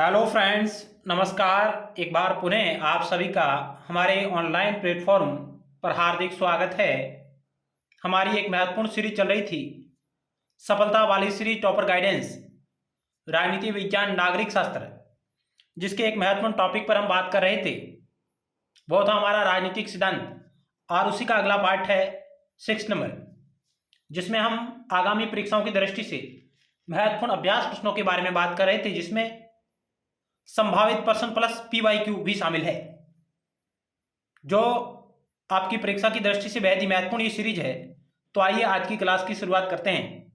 Hello friends, नमस्कार। एक बार पुनः आप सभी का हमारे ऑनलाइन प्लेटफॉर्म पर हार्दिक स्वागत है। हमारी एक महत्वपूर्ण सीरीज चल रही थी, सफलता वाली सीरीज टॉपर गाइडेंस, राजनीति विज्ञान नागरिक शास्त्र, जिसके एक महत्वपूर्ण टॉपिक पर हम बात कर रहे थे। वो था हमारा राजनीतिक सिद्धांत, और उसी का अगला पार्ट है 6 नंबर, जिसमें हम आगामी परीक्षाओं की दृष्टि से महत्वपूर्ण अभ्यास प्रश्नों के बारे में बात कर रहे थे, जिसमें संभावित प्रश्न प्लस PYQ भी शामिल है, जो आपकी परीक्षा की दृष्टि से बेहद ही महत्वपूर्ण ये सीरीज है। तो आइए आज की क्लास की शुरुआत करते हैं।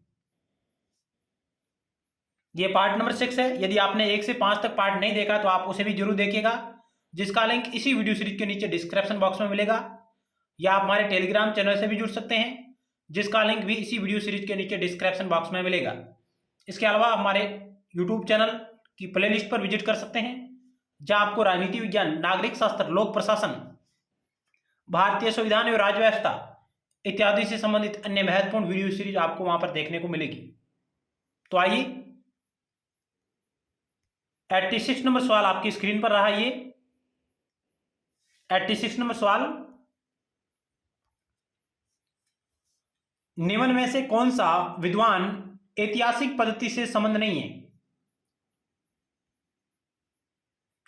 ये पार्ट नंबर 6 है। यदि आपने 1 से 5 तक पार्ट नहीं देखा तो आप उसे भी जरूर देखिएगा, जिसका लिंक इसी वीडियो सीरीज के नीचे डिस्क्रिप्शन बॉक्स में मिलेगा, या आप हमारे टेलीग्राम चैनल से भी जुड़ सकते हैं, जिसका लिंक भी इसी वीडियो सीरीज के नीचे डिस्क्रिप्शन बॉक्स में मिलेगा। इसके अलावा हमारे यूट्यूब चैनल की प्लेलिस्ट पर विजिट कर सकते हैं, जहां आपको राजनीति विज्ञान, नागरिक शास्त्र, लोक प्रशासन, भारतीय संविधान एवं राज्य व्यवस्था इत्यादि से संबंधित अन्य महत्वपूर्ण वीडियो सीरीज आपको वहां पर देखने को मिलेगी। तो आइए, 86 नंबर सवाल आपकी स्क्रीन पर रहा। ये 86 नंबर सवाल, निम्न में से कौन सा विद्वान ऐतिहासिक पद्धति से संबंध नहीं है?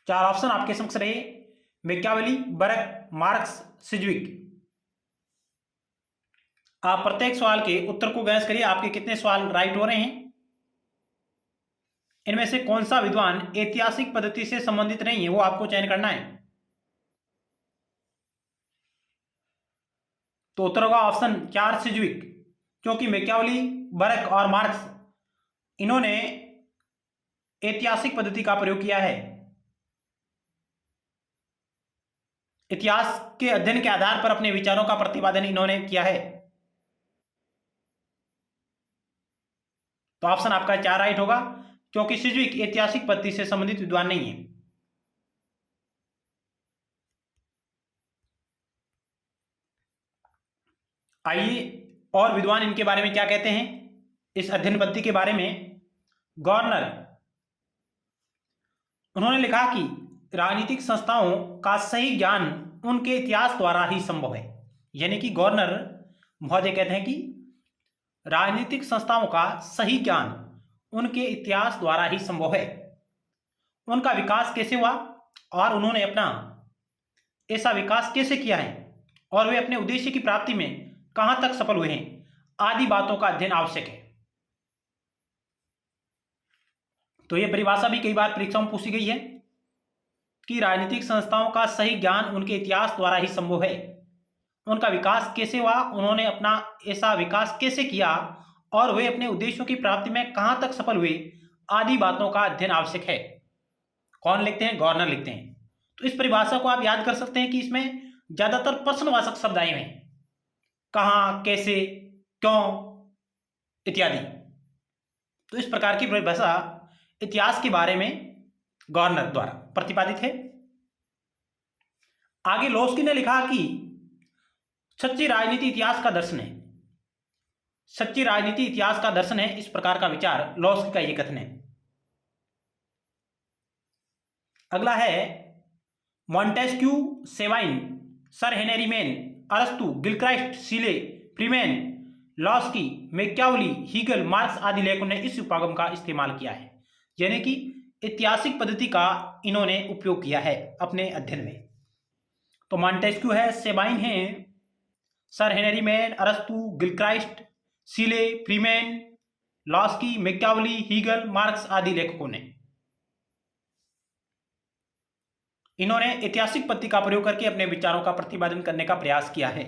4 ऑप्शन आपके समक्ष रहे: मैकियावेली, बरक, मार्क्स, सिज्विक। आप प्रत्येक सवाल के उत्तर को गैस करिए, आपके कितने सवाल राइट हो रहे हैं। इनमें से कौन सा विद्वान ऐतिहासिक पद्धति से संबंधित नहीं है, वो आपको चयन करना है। तो उत्तर होगा ऑप्शन 4 सिज्विक, क्योंकि मैकियावेली, बरक और मार्क्स, इन्होंने ऐतिहासिक पद्धति का प्रयोग किया है। इतिहास के अध्ययन के आधार पर अपने विचारों का प्रतिपादन इन्होंने किया है। तो ऑप्शन आपका 4 राइट होगा, क्योंकि सिज्विक ऐतिहासिक पद्धति से संबंधित विद्वान नहीं है। आइए, और विद्वान इनके बारे में क्या कहते हैं, इस अध्ययन पद्धति के बारे में। गवर्नर, उन्होंने लिखा कि राजनीतिक संस्थाओं का सही ज्ञान उनके इतिहास द्वारा ही संभव है। यानी कि गवर्नर महोदय कहते हैं कि राजनीतिक संस्थाओं का सही ज्ञान उनके इतिहास द्वारा ही संभव है। उनका विकास कैसे हुआ और उन्होंने अपना ऐसा विकास कैसे किया है, और वे अपने उद्देश्य की प्राप्ति में कहां तक सफल हुए हैं, आदि बातों का अध्ययन आवश्यक है। तो यह परिभाषा भी कई बार परीक्षाओं में पूछी गई है कि राजनीतिक संस्थाओं का सही ज्ञान उनके इतिहास द्वारा ही संभव है। उनका विकास कैसे हुआ, उन्होंने अपना ऐसा विकास कैसे किया, और वे अपने उद्देश्यों की प्राप्ति में कहां तक सफल हुए, आदि बातों का अध्ययन आवश्यक है। कौन लिखते हैं? गवर्नर लिखते हैं। तो इस परिभाषा को आप याद कर सकते हैं कि इसमें ज्यादातर प्रश्नवाचक शब्द आए हैं, कहां, कैसे, क्यों इत्यादि। तो इस प्रकार की परिभाषा इतिहास के बारे में गवर्नर द्वारा प्रतिपादित है। आगे लोस्की ने लिखा कि सच्ची राजनीति इतिहास का दर्शन है। सच्ची राजनीति इतिहास का दर्शन है, इस प्रकार का विचार लोस्की का यह कथन है। अगला है Montesquieu, Sabine, sir Henry Maine, अरस्तु, Gilchrist, Seeley, Freeman, Laski, Machiavelli, Hegel, Marx आदि लेखकों ने इस उपागम का इस्तेमाल किया है। यानी कि ऐतिहासिक पद्धति का इन्होंने उपयोग किया है अपने अध्ययन में। तो मॉन्टेस्क्यू है, सेबाइन है, सर हेनरी मैन, अरस्तु, Gilchrist, Seeley, Freeman, Laski, Machiavelli, Hegel, Marx आदि लेखकों ने इन्होंने ऐतिहासिक पद्धति का प्रयोग करके अपने विचारों का प्रतिपादन करने का प्रयास किया है।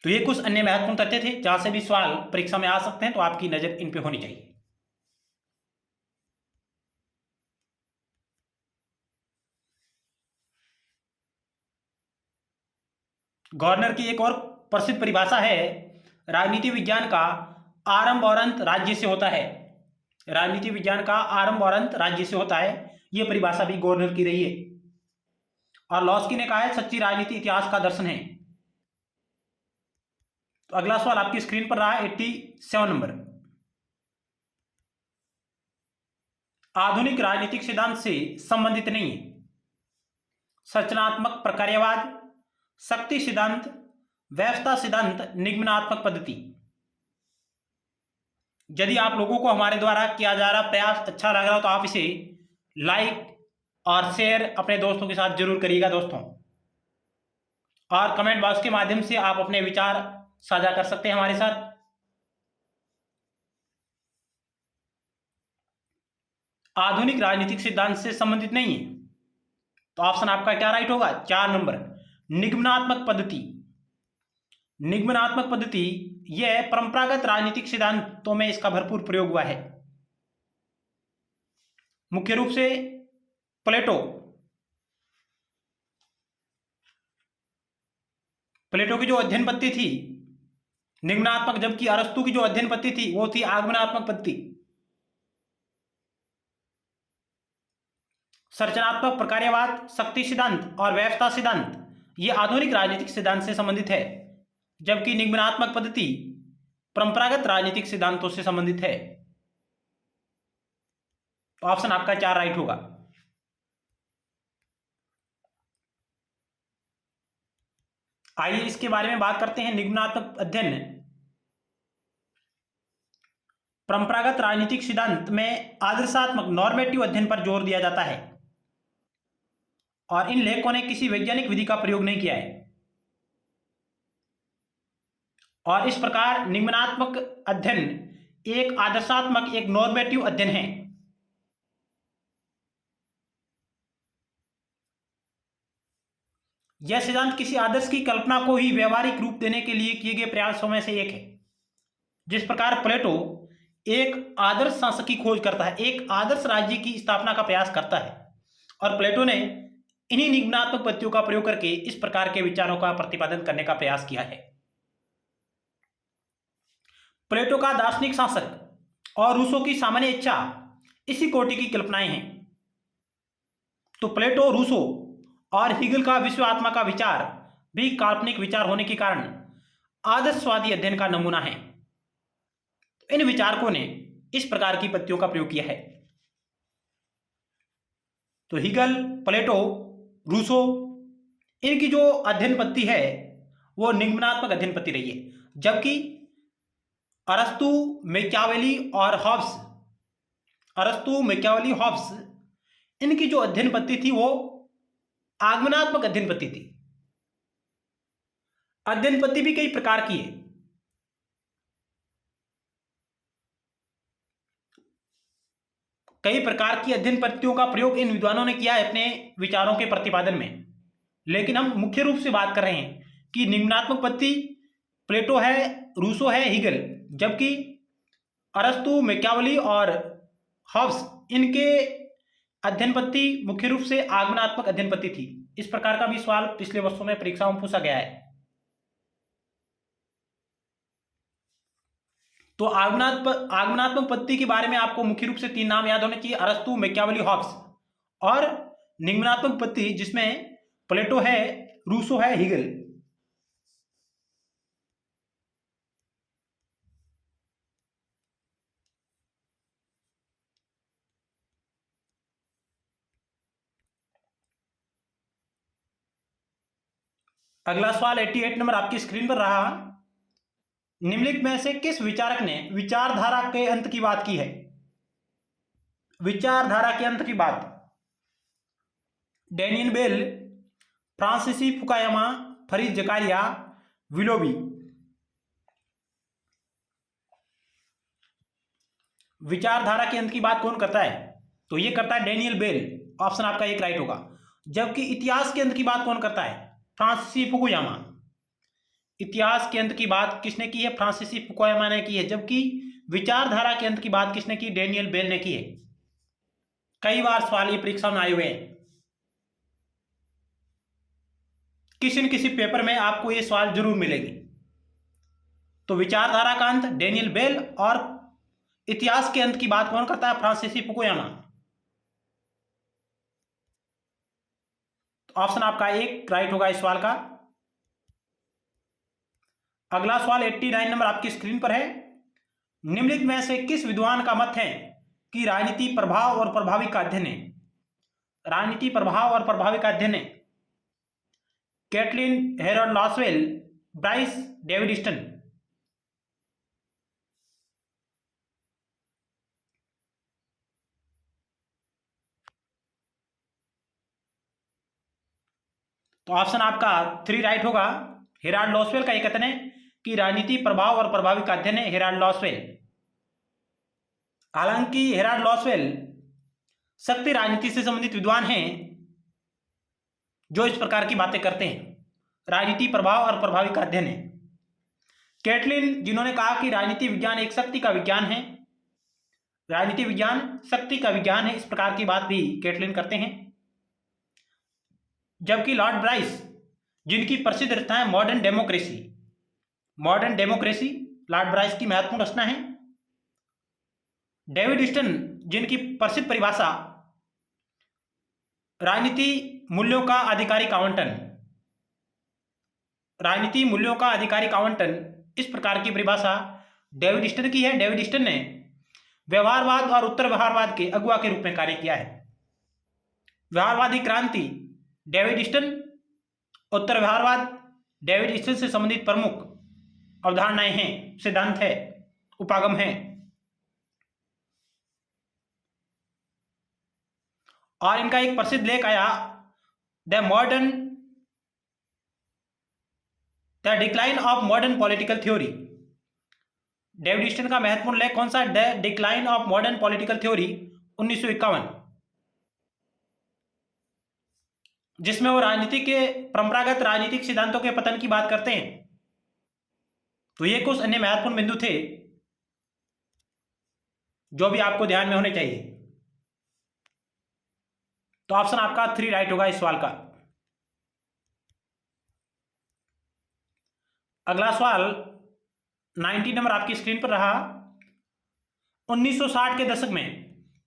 तो ये कुछ अन्य महत्वपूर्ण तथ्य थे जहां से भी सवाल परीक्षा में आ सकते हैं, तो आपकी नजर इन पे होनी चाहिए। गवर्नर की एक और प्रसिद्ध परिभाषा है, राजनीति विज्ञान का आरंभ और अंत राज्य से होता है। राजनीति विज्ञान का आरंभ और अंत राज्य से होता है, यह परिभाषा भी गवर्नर की रही है। और लॉस्की ने कहा है सच्ची राजनीति इतिहास का दर्शन है। तो अगला सवाल आपकी स्क्रीन पर रहा है 87 नंबर। आधुनिक राजनीतिक सिद्धांत से संबंधित नहीं है। संरचनात्मक प्रकार्यवाद, शक्ति सिद्धांत, व्यवस्था सिद्धांत, निगमनात्मक पद्धति। यदि आप लोगों को हमारे द्वारा किया जा रहा प्रयास अच्छा लग रहा हो तो आप इसे लाइक और शेयर अपने दोस्तों के साथ जरूर करिएगा दोस्तों, और कमेंट बॉक्स के माध्यम से आप अपने विचार साझा कर सकते हैं हमारे साथ। आधुनिक राजनीतिक सिद्धांत से संबंधित नहीं है, तो ऑप्शन आपका क्या राइट होगा? 4 नंबर, निगमनात्मक पद्धति। निगमनात्मक पद्धति यह परंपरागत राजनीतिक सिद्धांतों में इसका भरपूर प्रयोग हुआ है। मुख्य रूप से प्लेटो की जो अध्ययन पद्धति थी निगमनात्मक, जबकि अरस्तु की जो अध्ययन पद्धति थी वो थी आगमनात्मक पद्धति। संरचनात्मक प्रकार्यवाद, शक्ति सिद्धांत और व्यवस्था सिद्धांत ये आधुनिक राजनीतिक सिद्धांत से संबंधित है, जबकि निगमनात्मक पद्धति परंपरागत राजनीतिक सिद्धांतों से संबंधित है। तो ऑप्शन आपका 4 राइट होगा। आइए इसके बारे में बात करते हैं। निगमनात्मक अध्ययन परंपरागत राजनीतिक सिद्धांत में आदर्शात्मक नॉर्मेटिव अध्ययन पर जोर दिया जाता है और इन लेखकों ने किसी वैज्ञानिक विधि का प्रयोग नहीं किया है, और इस प्रकार निगमनात्मक अध्ययन एक आदर्शात्मक, एक नॉर्मेटिव अध्ययन है। यह सिद्धांत किसी आदर्श की कल्पना को ही व्यवहारिक रूप देने के लिए किए गए प्रयासों में से एक है। जिस प्रकार प्लेटो एक आदर्श शासक की खोज करता है, एक आदर्श राज्य की स्थापना का प्रयास करता है, और प्लेटो ने इन्हीं निगमनात्मक पद्धतियों का प्रयोग करके इस प्रकार के विचारों का प्रतिपादन करने का प्रयास किया है। प्लेटो का दार्शनिक शासक और रूसो की सामान्य इच्छा इसी कोटि की कल्पनाएं हैं। तो प्लेटो, रूसो और हीगल का विश्व आत्मा का विचार भी काल्पनिक विचार होने के कारण आदर्शवादी अध्ययन का नमूना है। इन विचारकों ने इस प्रकार की पद्धतियों का प्रयोग किया है। तो हीगल, प्लेटो, रूसो, इनकी जो अध्ययन पद्धति है वो निगमनात्मक अध्ययन पद्धति रही है, जबकि अरस्तु, मैकियावेली, हॉब्स, इनकी जो अध्ययन पद्धति थी वो आगमनात्मक अध्ययन पद्धति थी। अध्ययन पद्धति भी कई प्रकार की है। कई प्रकार की अध्ययन पद्धतियों का प्रयोग इन विद्वानों ने किया है अपने विचारों के प्रतिपादन में, लेकिन हम मुख्य रूप से बात कर रहे हैं कि निगमनात्मक पद्धति प्लेटो है, रूसो है, हीगल, जबकि अरस्तु, मैकियावेली और हॉब्स, इनके अध्ययन पद्धति मुख्य रूप से आगमनात्मक अध्ययन पद्धति थी। इस प्रकार का भी सवाल पिछले वर्षों में परीक्षाओं में पूछा गया है। तो आगमनात्मक पद्धति के बारे में आपको मुख्य रूप से 3 नाम याद होने चाहिए: अरस्तु, मैकियावेली, हॉब्स। और निगमनात्मक पद्धति जिसमें प्लेटो है, रूसो है, हीगल। अगला सवाल 88 नंबर आपकी स्क्रीन पर रहा। निम्नलिखित में से किस विचारक ने विचारधारा के अंत की बात की है? विचारधारा के अंत की बात: डैनियल बेल, फ्रांसीसी फुकायामा, फरीद जकारिया, विलोबी। विचारधारा के अंत की बात कौन करता है? तो ये करता है डैनियल बेल। ऑप्शन आपका 1 राइट होगा। जबकि इतिहास के अंत की बात कौन करता है? फ्रांसीसी फुकुयामा। इतिहास के अंत की बात किसने की है? फ्रांसीसी फुकुयामा ने की है। जबकि विचारधारा के अंत की बात किसने की? डैनियल बेल ने की है। कई बार सवाल ये परीक्षा में आए हुए हैं, किसी न किसी पेपर में आपको ये सवाल जरूर मिलेगी। तो विचारधारा का अंत डैनियल बेल, और इतिहास के अंत की बात कौन करता है? फ्रांसीसी फुकुयामा। तो ऑप्शन आपका 1 राइट होगा इस सवाल का। अगला सवाल 89 नंबर आपकी स्क्रीन पर है। निम्नलिखित में से किस विद्वान का मत है कि राजनीति प्रभाव और प्रभावी का अध्ययन है। राजनीति प्रभाव और प्रभावी का अध्ययन है। Catlin Harold Lasswell, Bryce David Easton. तो ऑप्शन आपका 3 राइट होगा। हेराल्ड लॉसवेल का यह कथन है कि राजनीति प्रभाव और प्रभावी का अध्ययन है, हेराल्ड लॉसवेल। हालांकि हेराल्ड लॉसवेल शक्ति राजनीति से संबंधित विद्वान हैं जो इस प्रकार की बातें करते हैं। राजनीति प्रभाव और प्रभावी का अध्ययन है। कैटलिन, जिन्होंने कहा कि राजनीति विज्ञान एक शक्ति का विज्ञान है, राजनीति विज्ञान शक्ति का विज्ञान है, इस प्रकार की बात भी कैटलिन करते हैं। जबकि लॉर्ड ब्राइस, जिनकी प्रसिद्ध रचना है modern democracy, modern democracy Lord Bryce की महत्वपूर्ण रचना है। डेविड ईस्टन, जिनकी प्रसिद्ध परिभाषा राजनीति मूल्यों का आधिकारिक आवंटन, राजनीति मूल्यों का आधिकारिक आवंटन, इस प्रकार की परिभाषा डेविड ईस्टन की है। डेविड ईस्टन ने व्यवहारवाद और उत्तर व्यवहारवाद के अगुवा के रूप में कार्य किया है। व्यवहारवादी क्रांति डेविड ईस्टन, उत्तर व्यवहारवाद डेविड ईस्टन से संबंधित प्रमुख अवधारणाएं हैं, सिद्धांत है, उपागम है। और इनका एक प्रसिद्ध लेख आया the decline of modern political theory. David Easton का महत्वपूर्ण लेख कौन सा? The decline of modern political theory 1951, जिसमें वो राजनीति के परंपरागत राजनीतिक सिद्धांतों के पतन की बात करते हैं। तो ये कुछ अन्य महत्वपूर्ण बिंदु थे जो भी आपको ध्यान में होने चाहिए। तो ऑप्शन आपका 3 राइट होगा इस सवाल का। अगला सवाल 90 नंबर आपकी स्क्रीन पर रहा। 1960 के दशक में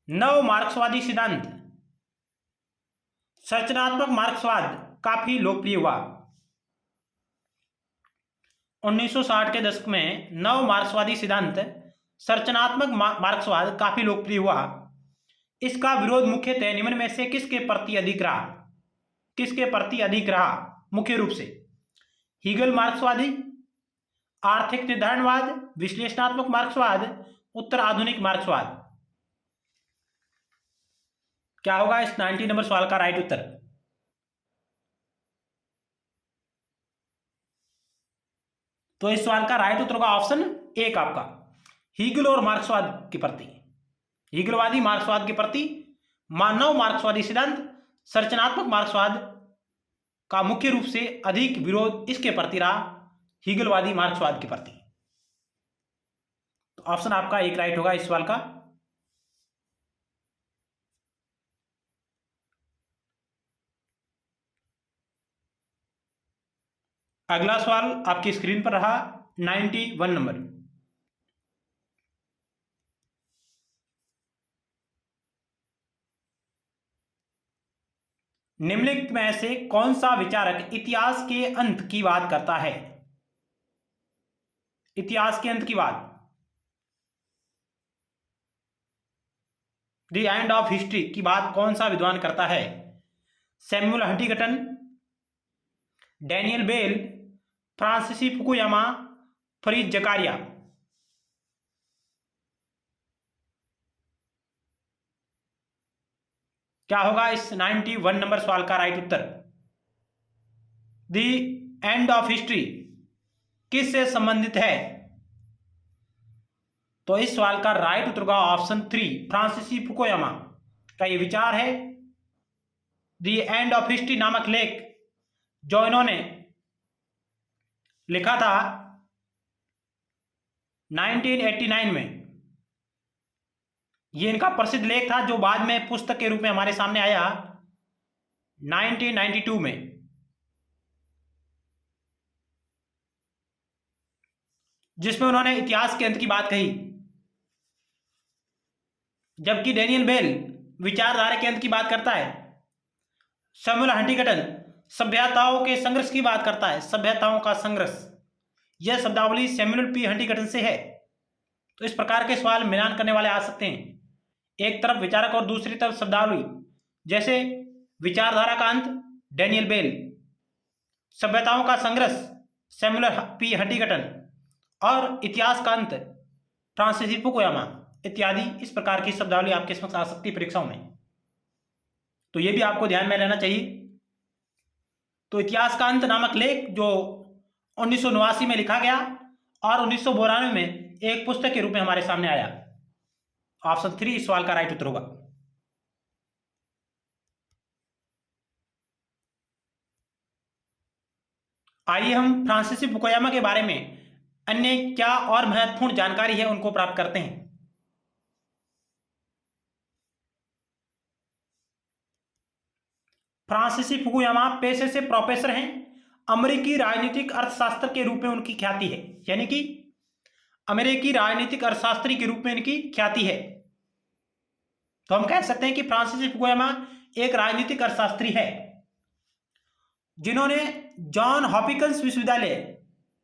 नव मार्क्सवादी सिद्धांत संरचनात्मक मार्क्सवाद काफी लोकप्रिय हुआ। 1960 के दशक में नव मार्क्सवादी सिद्धांत संरचनात्मक मार्क्सवाद काफी लोकप्रिय हुआ। इसका विरोध मुख्यतः निम्न में से किसके प्रति अधिक रहा? किसके प्रति अधिक रहा? मुख्य रूप से हीगल मार्क्सवादी, आर्थिक निर्धारणवाद, विश्लेषणात्मक मार्क्सवाद, उत्तर आधुनिक मार्क्सवाद। क्या होगा इस 90 नंबर सवाल का राइट उत्तर? तो इस सवाल का राइट उत्तर होगा ऑप्शन 1 आपका, हीगल और मार्क्सवाद के प्रति, हीगलवादी मार्क्सवाद के प्रति मानव मार्क्सवादी सिद्धांत संरचनात्मक मार्क्सवाद का मुख्य रूप से अधिक विरोध इसके प्रति रहा, हीगलवादी मार्क्सवाद के प्रति। तो ऑप्शन आपका 1 राइट होगा इस सवाल का। अगला सवाल आपकी स्क्रीन पर रहा 91 नंबर। निम्नलिखित में से कौन सा विचारक इतिहास के अंत की बात करता है? इतिहास के अंत की बात, द एंड ऑफ हिस्ट्री की बात कौन सा विद्वान करता है? सैमुअल हंटिंगटन, डैनियल बेल, फ्रांसीसी फुकुयामा, फरीद जकारिया। क्या होगा इस 91 नंबर सवाल का right Uttar? The end of history किससे संबंधित है? तो इस सवाल का राइट उत्तर होगा ऑप्शन 3, फ्रांसीसी फुकुयामा का ये विचार है। द एंड ऑफ हिस्ट्री नामक लेख जो इन्होंने लिखा था 1989 में, ये इनका प्रसिद्ध लेख था जो बाद में पुस्तक के रूप में हमारे सामने आया 1992 में। जिसमें उन्होंने इतिहास के अंत की बात कही, जबकि डैनियल बेल विचारधारा के अंत की बात करता है। सैमुअल हंटिंगटन सभ्यताओं के संघर्ष की बात करता है, सभ्यताओं का संघर्ष। यह शब्दावली सैमुअल पी हंटिंगटन से है। तो इस प्रकार के सवाल मिलान करने वाले आ सकते हैं। एक तरफ विचारक और दूसरी तरफ शब्दावली, जैसे विचारधारा का अंत डैनियल बेल, सभ्यताओं का संघर्ष सैमुअल पी हंटिंगटन और इतिहास का अंत फ्रांसीसी फुकुयामा इत्यादि इस प्रकार की शब्दावली आपके समक्ष आ सकती है परीक्षाओं में, तो ये भी आपको ध्यान में रहना चाहिए। तो इतिहास का अंत नामक लेख जो 1989 में लिखा गया और 1992 में एक पुस्तक के रूप में हमारे सामने आया। ऑप्शन 3 इस सवाल का राइट उत्तर होगा। आइए हम फ्रांसीसी फुकुयामा के बारे में अन्य क्या और महत्वपूर्ण जानकारी है उनको प्राप्त करते हैं। फ्रांसीसी फुकुयामा पेशे से प्रोफेसर हैं। अमेरिकी राजनीतिक अर्थशास्त्र के रूप में उनकी ख्याति है, यानी कि अमेरिकी राजनीतिक अर्थशास्त्री के रूप में इनकी ख्याति है। तो हम कह सकते हैं कि फ्रांसीसी फुकुयामा एक राजनीतिक अर्थशास्त्री है जिन्होंने जॉन हॉपकिंस विश्वविद्यालय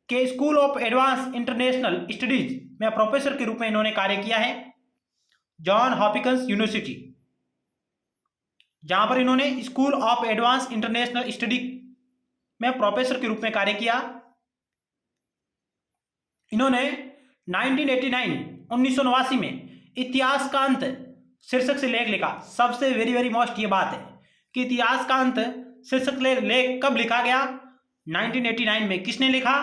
के school of advance international studies में प्रोफेसर के रूप में इन्होंने कार्य किया है। जॉन हॉपकिंस यूनिवर्सिटी, जहां पर इन्होंने school of advance international study में प्रोफेसर के रूप में कार्य किया। इन्होंने 1989 में इतिहास का अंत शीर्षक से लेख लिखा। सबसे वेरी मोस्ट ये बात है कि इतिहास का अंत शीर्षक लेख कब लिखा गया? 1989 में। किसने लिखा?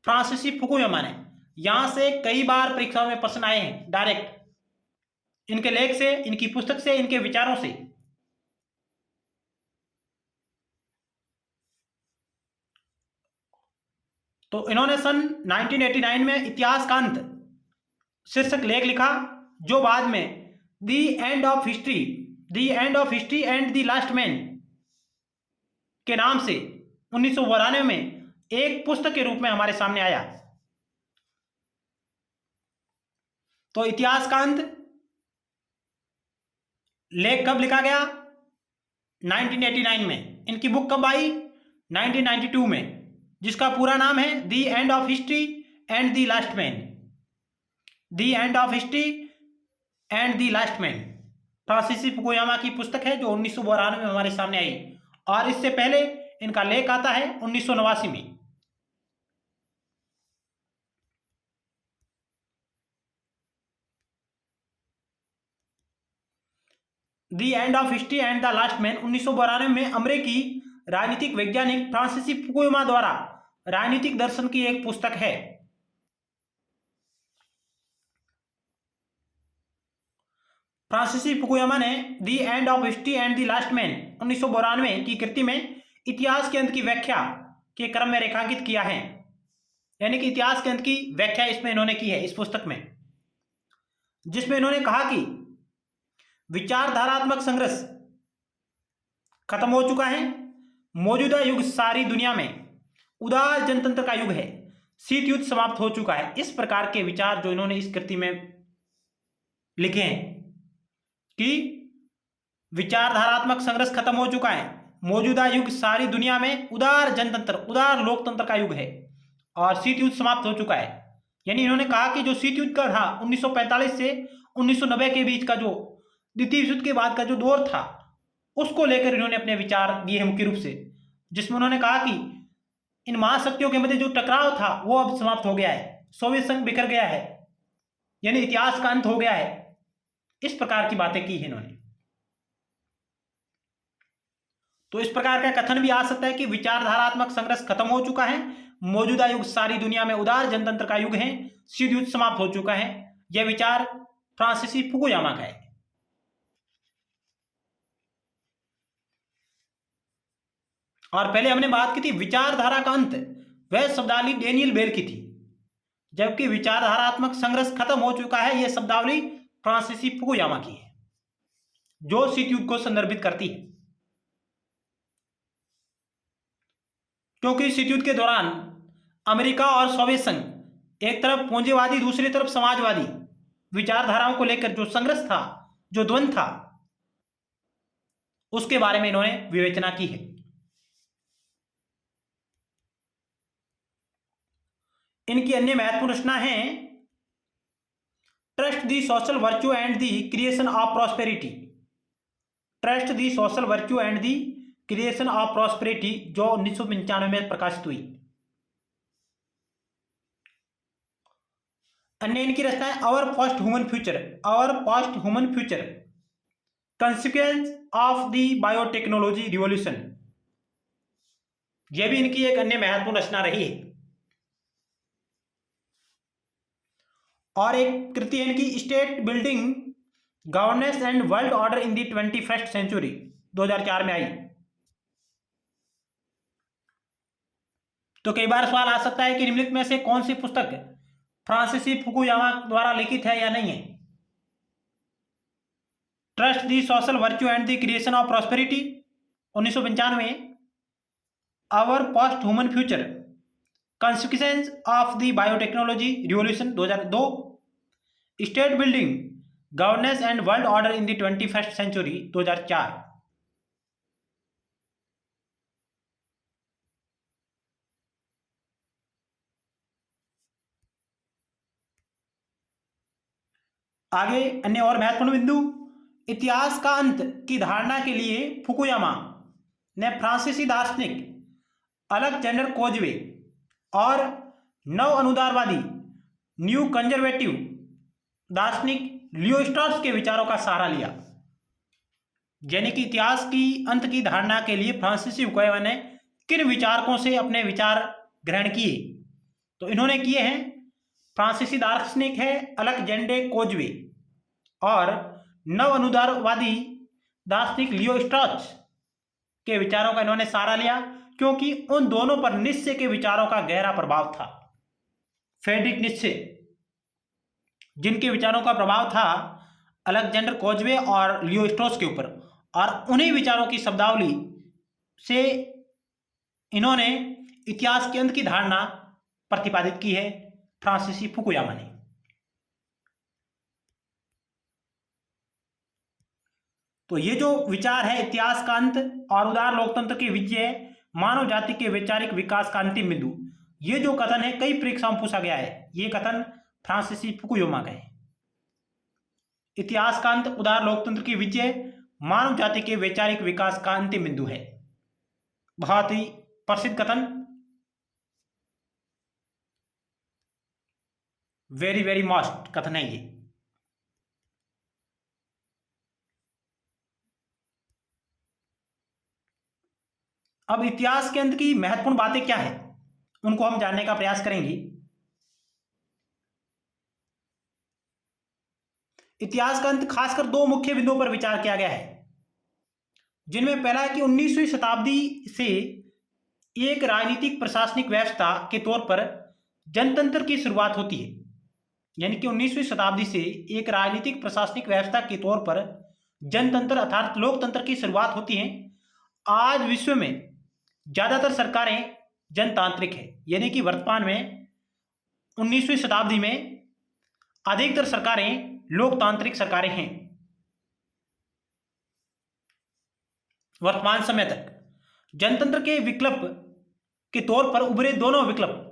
फ्रांसीसी फुकुयामा ने। यहां से कई बार परीक्षाओं में प्रश्न आए हैं डायरेक्ट इनके लेख से, इनकी पुस्तक से, इनके विचारों से। तो इन्होंने सन 1989 में इतिहास का अंत शीर्षक लेख लिखा, जो बाद में the end of history and the last man के नाम से 1992 में एक पुस्तक के रूप में हमारे सामने आया। तो इतिहास का अंत लेख कब लिखा गया? 1989 में। इनकी बुक कब आई? 1992 में, जिसका पूरा नाम है the end of history and the last man. The end of history and the last man फ्रांसीसी फुकुयामा की पुस्तक है जो 1992 में हमारे सामने आई, और इससे पहले इनका लेख आता है 1989 में। The end of history and the last man 1992 में अमेरिकी राजनीतिक वैज्ञानिक फ्रांसीसी फुकुयामा द्वारा राजनीतिक दर्शन की एक पुस्तक है। फ्रांसीसी फुकुयामा ने the end of history and the last man 1992 की कृति में इतिहास के अंत की व्याख्या के क्रम में रेखांकित किया है, यानी कि इतिहास के अंत की व्याख्या इसमें इन्होंने की है इस पुस्तक में, जिसमें इन्होंने कहा कि विचारधारात्मक संघर्ष खत्म हो चुका है। मौजूदा युग सारी दुनिया में उदार जनतंत्र का युग है। शीत युद्ध समाप्त हो चुका है। इस प्रकार के विचार जो इन्होंने इस कृति में लिखे हैं कि विचारधारात्मक संघर्ष खत्म हो चुका है, मौजूदा युग सारी दुनिया में उदार जनतंत्र, उदार लोकतंत्र का युग है, और शीत युद्ध समाप्त हो चुका है। यानी इन्होंने कहा कि जो शीत युद्ध का था 1945 से 1990 के बीच का जो द्वितीय विश्व युद्ध के बाद का जो दौर था, उसको लेकर इन्होंने अपने विचार दिए हैं मुख्य रूप से, जिसमें उन्होंने कहा कि इन महाशक्तियों के मध्य जो टकराव था वो अब समाप्त हो गया है, सोवियत संघ बिखर गया है, यानी इतिहास का अंत हो गया है। इस प्रकार की बातें की है इन्होंने। तो इस प्रकार का कथन भी आ सकता है कि विचारधारात्मक संघर्ष खत्म हो चुका है, मौजूदा युग सारी दुनिया में उदार जनतंत्र का युग है, शीत युद्ध समाप्त हो चुका है। यह विचार फ्रांसीसी फुकुयामा का है। और पहले हमने बात की थी विचारधारा का अंत, वह शब्दावली डेनियल बेल की थी, जबकि विचारधारात्मक संघर्ष खत्म हो चुका है, यह शब्दावली फ्रांसीसी फुकुयामा की है, जो शीत युद्ध को संदर्भित करती है। क्योंकि शीत युद्ध के दौरान अमेरिका और सोवियत संघ, एक तरफ पूंजीवादी दूसरी तरफ समाजवादी विचारधाराओं को लेकर जो संघर्ष था, जो द्वंद्व था, उसके बारे में इन्होंने विवेचना की है। इनकी अन्य महत्वपूर्ण रचना है trust the social virtue and the creation of prosperity. Trust the social virtue and the creation of prosperity, जो 1995 में प्रकाशित हुई। अन्य इनकी रचना है our post human future. Our post human future, consequence of the biotechnology revolution, यह भी इनकी एक अन्य महत्वपूर्ण रचना रही है। और एक कृति है इनकी state building, governance and world order in the 21st century, 2004 में आई। तो कई बार सवाल आ सकता है कि निम्नलिखित में से कौन सी पुस्तक फ्रांसीसी फुकुयामा द्वारा लिखित है या नहीं है। Trust the social virtue and the creation of prosperity 1995, our post human future, consequence of the biotechnology revolution 2002, state building, governance and world order in the 21st century 2004। आगे अन्य और महत्वपूर्ण बिंदु, इतिहास का अंत की धारणा के लिए फुकुयामा ने फ्रांसीसी दार्शनिक अलेक्जेंडर कोजवे और नव अनुदारवादी न्यू कंजर्वेटिव दार्शनिक लियो स्ट्रॉस के विचारों का सहारा लिया। यानी कि इतिहास की अंत की धारणा के लिए फ्रांसीसी फुकुयामा ने किन विचारकों से अपने विचार ग्रहण किए, तो इन्होंने किए हैं फ्रांसीसी दार्शनिक है अलेक्जेंडर कोजवे और नव अनुदारवादी दार्शनिक लियो स्ट्रॉस के विचारों का इन्होंने सहारा लिया, क्योंकि उन दोनों पर नीत्शे के विचारों का गहरा प्रभाव था। फ्रेडरिक नीत्शे, जिनके विचारों का प्रभाव था अलेक्जेंडर कोजवे और लियो स्ट्रॉस के ऊपर, और उन्हीं विचारों की शब्दावली से इन्होंने इतिहास के अंत की धारणा प्रतिपादित की है फ्रांसीसी फुकुयामा ने। तो ये जो विचार है इतिहास का अंत और उदार लोकतंत्र की विजय, मानव जाति के वैचारिक विकास का अंतिम बिंदु, ये जो कथन है कई परीक्षाओं में पूछा गया है। ये कथन फ्रांसीसी फुकुयामा का है। इतिहास का अंत, उदार लोकतंत्र की विजय, मानव जाति के वैचारिक विकास का अंतिम बिंदु है। बहुत ही प्रसिद्ध कथन, वेरी वेरी मस्ट कथन है ये। अब इतिहास के अंत की महत्वपूर्ण बातें क्या है, उनको हम जानने का प्रयास करेंगे। इतिहास का अंत खासकर दो मुख्य बिंदुओं पर विचार किया गया है, जिनमें पहला है कि 19वीं शताब्दी से एक राजनीतिक प्रशासनिक व्यवस्था के तौर पर जनतंत्र की शुरुआत होती है। यानी कि 19वीं शताब्दी से एक राजनीतिक प्रशासनिक व्यवस्था के तौर पर जनतंत्र अर्थात लोकतंत्र की शुरुआत होती है। आज विश्व में ज़्यादातर सरकारें जनतांत्रिक है, यानी कि वर्तमान में 19वीं शताब्दी में अधिकतर सरकारें लोकतांत्रिक सरकारें हैं। वर्तमान समय तक जनतंत्र के विकल्प के तौर पर उभरे दोनों विकल्प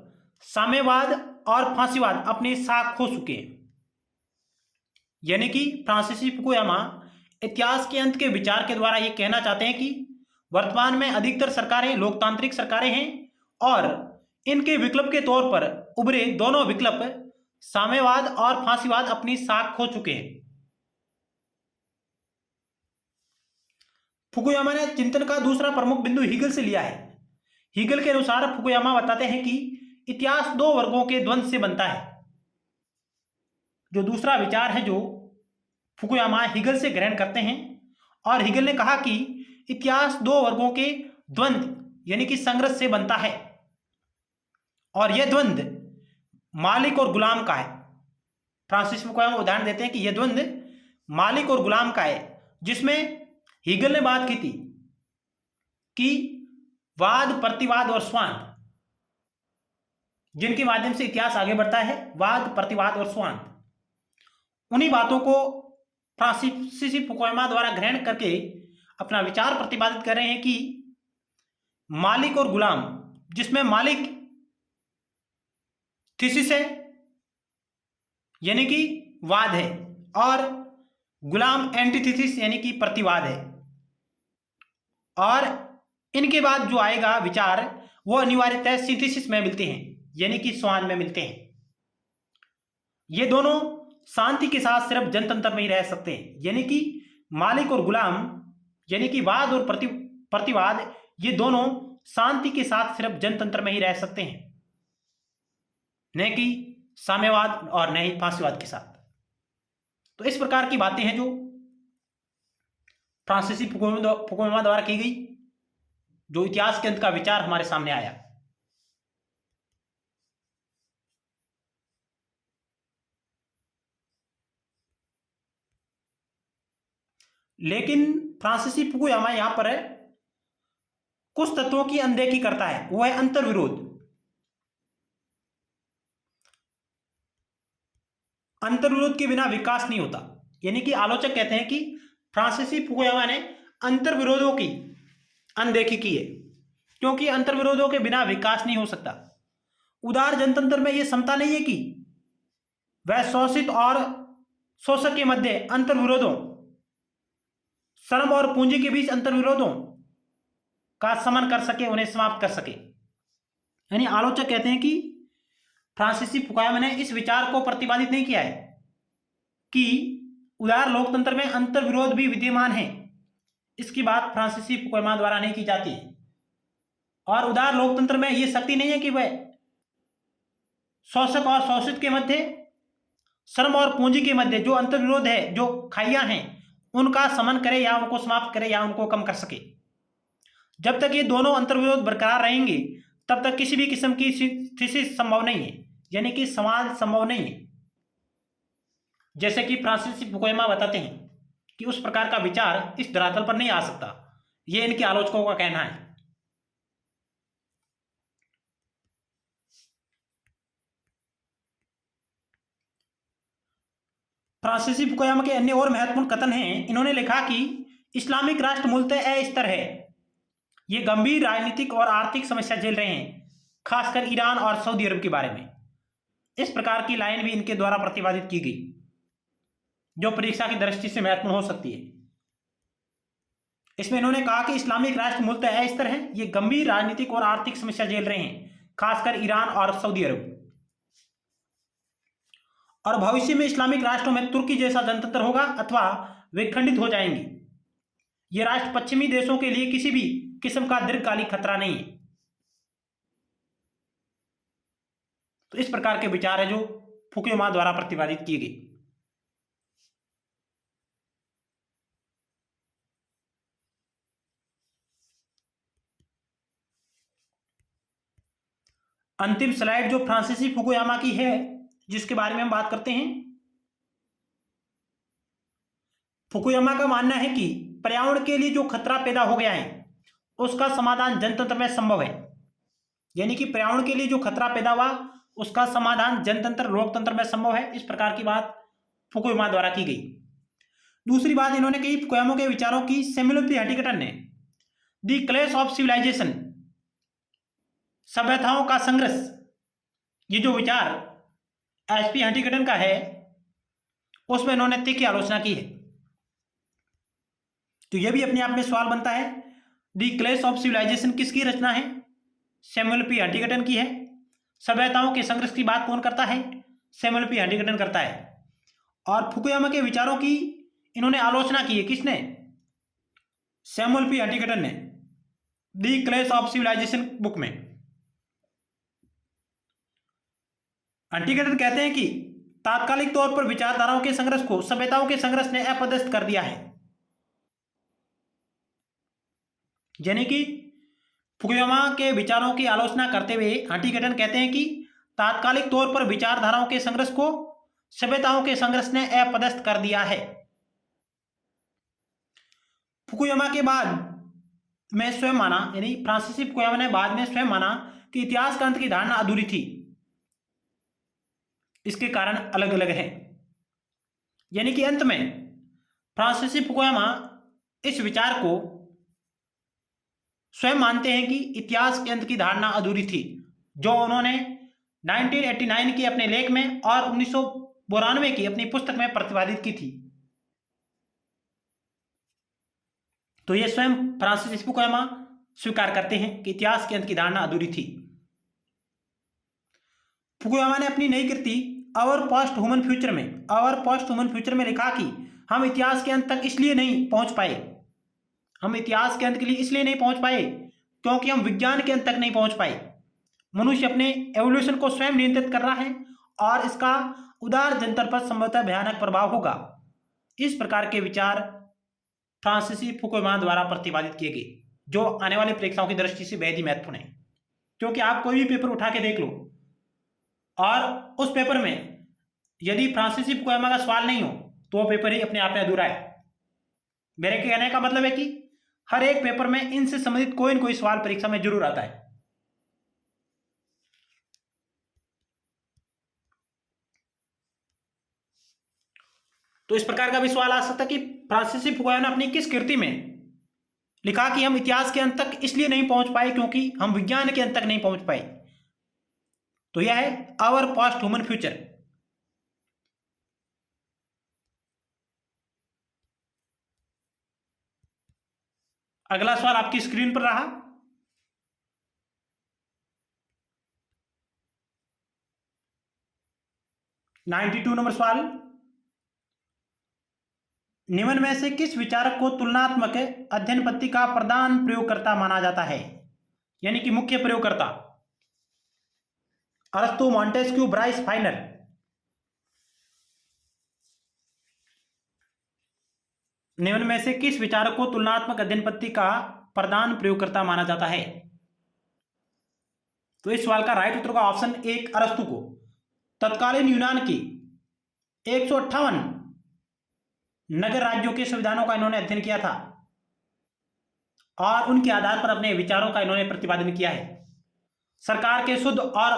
साम्यवाद और फांसीवाद अपनी साख खो चुके हैं। यानी कि फ्रांसीसी फुकुयामा इतिहास के अंत के विचार के द्वारा ये कहना चाहते हैं कि वर्तमान में अधिकतर सरकारें लोकतांत्रिक सरकारें हैं और इनके विकल्प के तौर पर उभरे दोनों विकल्प साम्यवाद और फांसीवाद अपनी साख खो चुके हैं। फुकुयामा ने चिंतन का दूसरा प्रमुख बिंदु हीगल से लिया है। हीगल के अनुसार फुकुयामा बताते हैं कि इतिहास दो वर्गों के द्वंद्व से बनता है। जो दूसरा विचार है जो फुकुयामा हीगल से ग्रहण करते हैं, और हीगल ने कहा कि इतिहास दो वर्गों के द्वंद्व यानी कि संघर्ष से बनता है, और यह द्वंद्व मालिक और गुलाम का है। फ्रांसिस फुकुयामा उदाहरण देते हैं कि यह द्वंद्व मालिक और गुलाम का है, जिसमें हीगल ने बात की थी कि वाद, प्रतिवाद और स्वांत, जिनके माध्यम से इतिहास आगे बढ़ता है, वाद, प्रतिवाद और स्वांत, उन्हीं बातों को फ्रांसीसी फुकुयामा द्वारा ग्रहण करके अपना विचार प्रतिपादित कर रहे हैं कि मालिक और गुलाम, जिसमें मालिक थीसिस है, यानी कि वाद है और गुलाम एंटीथेसिस यानी कि प्रतिवाद है। और इनके बाद जो आएगा विचार वो अनिवार्यतः सिंथेसिस में मिलते हैं यानी कि स्वान में मिलते हैं। ये दोनों शांति के साथ सिर्फ जनतंत्र में ही रह सकते हैं, यानी कि मालिक और गुलाम यानी कि वाद और प्रतिवाद ये दोनों शांति के साथ सिर्फ जनतंत्र में ही रह सकते हैं, न कि साम्यवाद और न ही फांसीवाद के साथ। तो इस प्रकार की बातें हैं जो फ्रांसीसी फुकुयमा द्वारा की गई, जो इतिहास के अंत का विचार हमारे सामने आया। लेकिन फ्रांसीसी फुकुयामा यहां पर कुछ तत्वों की अनदेखी करता है, वो है अंतर्विरोध। अंतर्विरोध के बिना विकास नहीं होता, यानी कि आलोचक कहते हैं कि फ्रांसीसी फुकुयामा ने अंतर्विरोधों की अनदेखी की है, क्योंकि अंतर्विरोधों के बिना विकास नहीं हो सकता। उदार जनतंत्र में यह समता नहीं है कि वह शोषित और शोषक के मध्य अंतर्विरोधों, श्रम और पूंजी के बीच अंतर्विरोधों का शमन कर सके, उन्हें समाप्त कर सके। यानी आलोचक कहते हैं कि फ्रांसीसी फुकुयामा ने इस विचार को प्रतिपादित नहीं किया है कि उदार लोकतंत्र में अंतर्विरोध भी विद्यमान है। इसकी बात फ्रांसीसी फुकुयामा द्वारा नहीं की जाती है। और उदार लोकतंत्र में यह शक्ति नहीं है कि वह शोषक और शोषित के मध्य, श्रम और पूंजी के मध्य जो अंतर्विरोध है, जो खाइयां हैं, उनका शमन करे या उनको समाप्त करे या उनको कम कर सके। जब तक ये दोनों अंतर्विरोध बरकरार रहेंगे तब तक किसी भी किस्म की थीसिस संभव नहीं है, यानी कि समाज संभव नहीं है। जैसे कि फ्रांसीसी फुकुयामा बताते हैं कि उस प्रकार का विचार इस धरातल पर नहीं आ सकता, यह इनके आलोचकों का कहना है। फ्रांसीसी फुकुयामा के अन्य और महत्वपूर्ण कथन हैं। इन्होंने लिखा कि इस्लामिक राष्ट्र मूलतः अस्थिर है, ये गंभीर राजनीतिक और आर्थिक समस्या झेल रहे हैं, खासकर ईरान और सऊदी अरब के बारे में। इस प्रकार की लाइन भी इनके द्वारा प्रतिपादित की गई, जो परीक्षा की दृष्टि से महत्वपूर्ण हो सकती है। इसमें इन्होंने कहा कि इस्लामिक राष्ट्र मूलतः अस्थिर है, ये गंभीर राजनीतिक और आर्थिक समस्या झेल रहे हैं, खासकर ईरान और सऊदी अरब। और भविष्य में इस्लामिक राष्ट्रों में तुर्की जैसा जनतंत्र होगा अथवा वे खंडित हो जाएंगे। ये राष्ट्र पश्चिमी देशों के लिए किसी भी किस्म का दीर्घकालिक खतरा नहीं है। तो इस प्रकार के विचार है जो फुकुयामा द्वारा प्रतिपादित किए गए। अंतिम स्लाइड जो फ्रांसीसी फुकुयामा की है, जिसके बारे में हम बात करते हैं। फुकुयामा का मानना है कि पर्यावरण के लिए जो खतरा पैदा हो गया है उसका समाधान जनतंत्र में संभव है, यानी कि पर्यावरण के लिए जो खतरा पैदा हुआ उसका समाधान जनतंत्र लोकतंत्र में संभव है। इस प्रकार की बात फुकुयामा द्वारा की गई। दूसरी बात इन्होंने कही फुकुयामा के विचारों की सैमुअल पी हंटिंगटन ने द क्लैश ऑफ सिविलाइजेशन, सभ्यताओं का संघर्ष, ये जो विचार एच.पी. हंटिंगटन का है उसमें इन्होंने तीखी आलोचना की है। तो यह भी अपने आप में सवाल बनता है, द क्लैश ऑफ सिविलाइजेशन किसकी रचना है? सैमुअल पी हंटिंगटन की है। सभ्यताओं के संघर्ष की बात कौन करता है? सैमुअल पी हंटिंगटन करता है। और फुकुयामा के विचारों की इन्होंने आलोचना की है, किसने? सैमुअल पी हंटिंगटन ने the clash of civilization book में। हंटिंगटन कहते हैं कि तात्कालिक तौर पर विचारधाराओं के संघर्ष को सभ्यताओं के संघर्ष ने अपदस्थ कर दिया है, यानी कि फुकुयामा के विचारों की आलोचना करते हुए हंटिंगटन कहते हैं कि तात्कालिक तौर पर विचारधाराओं के संघर्ष को सभ्यताओं के संघर्ष ने अपदस्थ कर दिया है। फुकुयामा के बाद में स्वयं माना, यानी फ्रांसीसी फुकुयामा ने बाद में स्वयं माना कि इतिहास का अंत की धारणा अधूरी थी। इसके कारण अलग अलग हैं, यानी कि अंत में फ्रांसीसी फुकुयामा इस विचार को स्वयं मानते हैं कि इतिहास के अंत की धारणा अधूरी थी, जो उन्होंने 1989 के अपने लेख में और 1992 की अपनी पुस्तक में प्रतिपादित की थी। तो ये स्वयं फ्रांसिस फुकुयामा स्वीकार करते हैं कि इतिहास के अंत की धारणा अधूरी थी। फुकुयामा ने अपनी नई कृति आवर पोस्ट ह्यूमन फ्यूचर में लिखा कि हम इतिहास के अंत तक इसलिए नहीं पहुंच पाए, हम इतिहास के अंत के लिए इसलिए नहीं पहुंच पाए क्योंकि हम विज्ञान के अंत तक नहीं पहुंच पाए। मनुष्य अपने एवोल्यूशन को स्वयं नियंत्रित कर रहा है और इसका उदार जनता पर संभवतः भयानक प्रभाव होगा। इस प्रकार के विचार फ्रांसिस फुकुयामा द्वारा प्रतिपादित किए गए, जो आने वाली परीक्षाओं की दृष्टि से बेहद ही महत्वपूर्ण है। क्योंकि आप कोई भी पेपर उठा के देख लो और उस पेपर में यदि फ्रांसिस फुकुयामा का सवाल नहीं हो तो वो पेपर ही अपने आप में अधूरा है। मेरे कहने का मतलब है कि हर एक पेपर में इनसे संबंधित कोई न कोई सवाल परीक्षा में जरूर आता है। तो इस प्रकार का भी सवाल आ सकता है कि फ्रांसिस फुकुयामा ने अपनी किस कृति में लिखा कि हम इतिहास के अंत तक इसलिए नहीं पहुंच पाए क्योंकि हम विज्ञान के अंत तक नहीं पहुंच पाए। तो यह है आवर पोस्ट ह्यूमन फ्यूचर। अगला सवाल आपकी स्क्रीन पर रहा। नाइन्टी 92 नंबर सवाल, निम्न में से किस विचारक को तुलनात्मक अध्ययन पद्धति का प्रधान प्रयोगकर्ता माना जाता है, यानी कि मुख्य प्रयोगकर्ता? अरस्तु, मॉन्टेस्क्यू, ब्राइस, फाइनर। निम्न में से किस विचारक को तुलनात्मक अध्ययन पद्धति का प्रधान प्रयोगकर्ता माना जाता है? तो इस सवाल का राइट उत्तर का ऑप्शन एक अरस्तु को। तत्कालीन यूनान की 158 नगर राज्यों के संविधानों का इन्होंने अध्ययन किया था और उनके आधार पर अपने विचारों का इन्होंने प्रतिपादन किया है। सरकार के शुद्ध और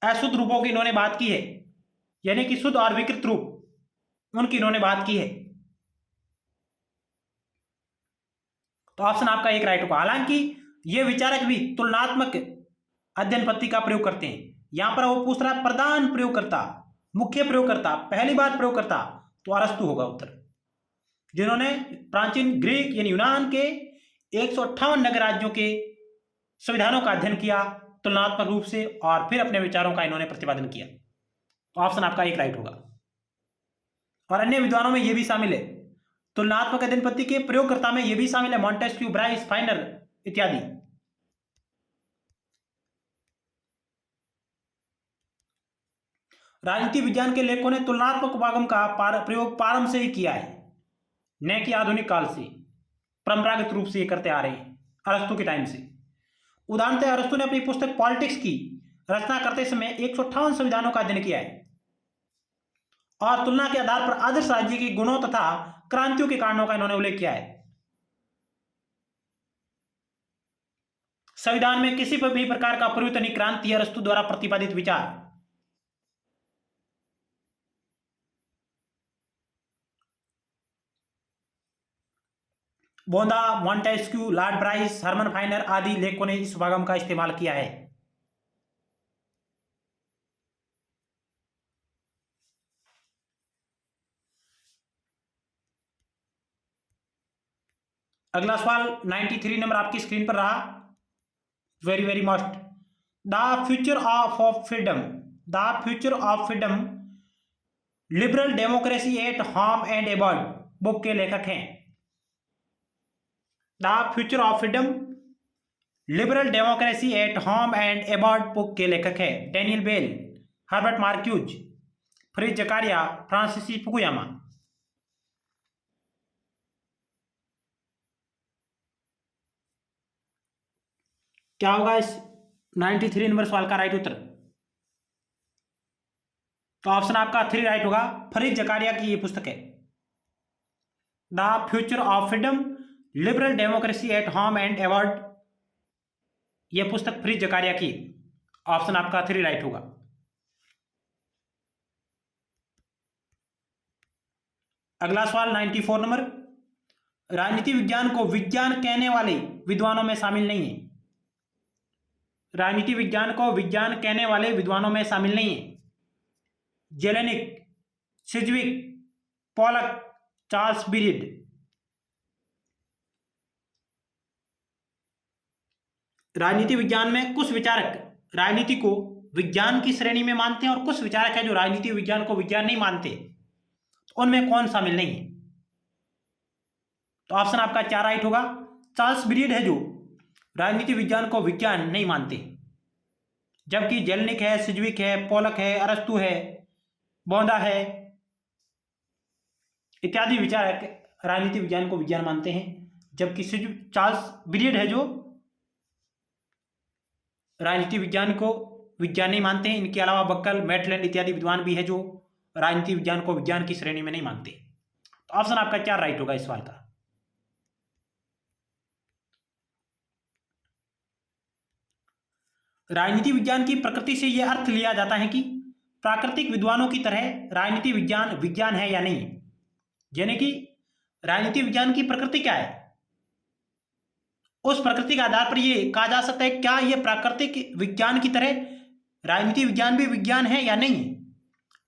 अशुद्ध रूपों की इन्होंने बात की है, यानी कि शुद्ध और विकृत रूप उनकी इन्होंने बात की है। तो ऑप्शन आपका एक राइट होगा। हालांकि ये विचारक भी तुलनात्मक अध्ययन पद्धति का प्रयोग करते हैं। यहां पर वो पूछ रहा है प्रधान प्रयोगकर्ता, मुख्य प्रयोगकर्ता, पहली बार प्रयोगकर्ता, तो अरस्तु होगा उत्तर, जिन्होंने प्राचीन ग्रीक यानी यूनान के 158 नगर राज्यों के संविधानों का अध्ययन किया तुलनात्मक रूप से और फिर अपने विचारों का इन्होंने प्रतिपादन किया। तो ऑप्शन आपका एक राइट होगा। और अन्य विद्वानों में यह भी शामिल है, तुलनात्मक अध्ययन पद्धति के प्रयोगकर्ता में यह भी शामिल है मॉन्टेस्क्यू, ब्राइस, फाइनर इत्यादि। राजनीति विज्ञान के लेखकों ने तुलनात्मक उपागम का प्रयोग प्रारंभ से ही किया है, न कि आधुनिक काल से। परंपरागत रूप से ये करते आ रहे हैं अरस्तु के टाइम से। उदाहरणतः अरस्तु ने अपनी पुस्तक पॉलिटिक्स की रचना करते समय 158 संविधानों का अध्ययन किया है और तुलना के आधार पर आदर्श राज्य के गुणों तथा क्रांतियों के कारणों का इन्होंने उल्लेख किया है। संविधान में किसी भी प्रकार का परिवर्तन ही क्रांति है अरस्तु द्वारा प्रतिपादित विचार। बोंदा, Montesquieu, Lord Bryce, Herman Finer आदि लेखकों ने इस उपागम का इस्तेमाल किया है। अगला सवाल 93 नंबर आपकी स्क्रीन पर रहा। Very very must, the future of freedom liberal democracy at home and abroad book के लेखक हैं। The future of freedom liberal democracy at home and abroad book के लेखक है Daniel Bell, Herbert Marcuse, Fareed Zakaria, Francis Fukuyama. क्या होगा इस 93 number सवाल का राइट उत्तर? तो ऑप्शन आपका 3 राइट होगा। फ्रिज जकारिया की ये पुस्तक है the future of freedom liberal democracy at home and abroad. यह पुस्तक फ्रिज जकारिया की। ऑप्शन आपका 3 राइट होगा। अगला सवाल 94 नंबर, राजनीति विज्ञान को विज्ञान कहने वाले विद्वानों में शामिल नहीं है। राजनीति विज्ञान को विज्ञान कहने वाले विद्वानों में शामिल नहीं है। जेलेनिक, सिज्विक, पोलक, चार्ल्स बीरिड। राजनीति विज्ञान में कुछ विचारक राजनीति को विज्ञान की श्रेणी में मानते हैं और कुछ विचारक हैं जो राजनीति विज्ञान को विज्ञान नहीं मानते। तो उनमें कौन शामिल नहीं है? तो ऑप्शन आपका 4 राइट होगा। चार्ल्स बीरिड है जो राजनीति विज्ञान को विज्ञान नहीं मानते, जबकि जेलेनिक है, सिज्विक है, पोलक है, अरस्तु है, बोंदा है इत्यादि विचारक राजनीति विज्ञान को विज्ञान मानते हैं, जबकि चार्ल्स बीरिड है जो राजनीति विज्ञान को विज्ञान नहीं मानते हैं। इनके अलावा बक्कल, मैटलैंड इत्यादि विद्वान भी है जो राजनीति विज्ञान को विज्ञान की श्रेणी में नहीं मानते। तो ऑप्शन आपका 4 राइट होगा इस सवाल का। राजनीति विज्ञान की प्रकृति से यह अर्थ लिया जाता है कि प्राकृतिक विद्वानों की तरह राजनीति विज्ञान विज्ञान है या नहीं है। यानी कि राजनीति विज्ञान की प्रकृति क्या है, उस प्रकृति के आधार पर यह कहा जा सकता है क्या यह प्राकृतिक विज्ञान की तरह राजनीति विज्ञान भी विज्ञान है या नहीं है।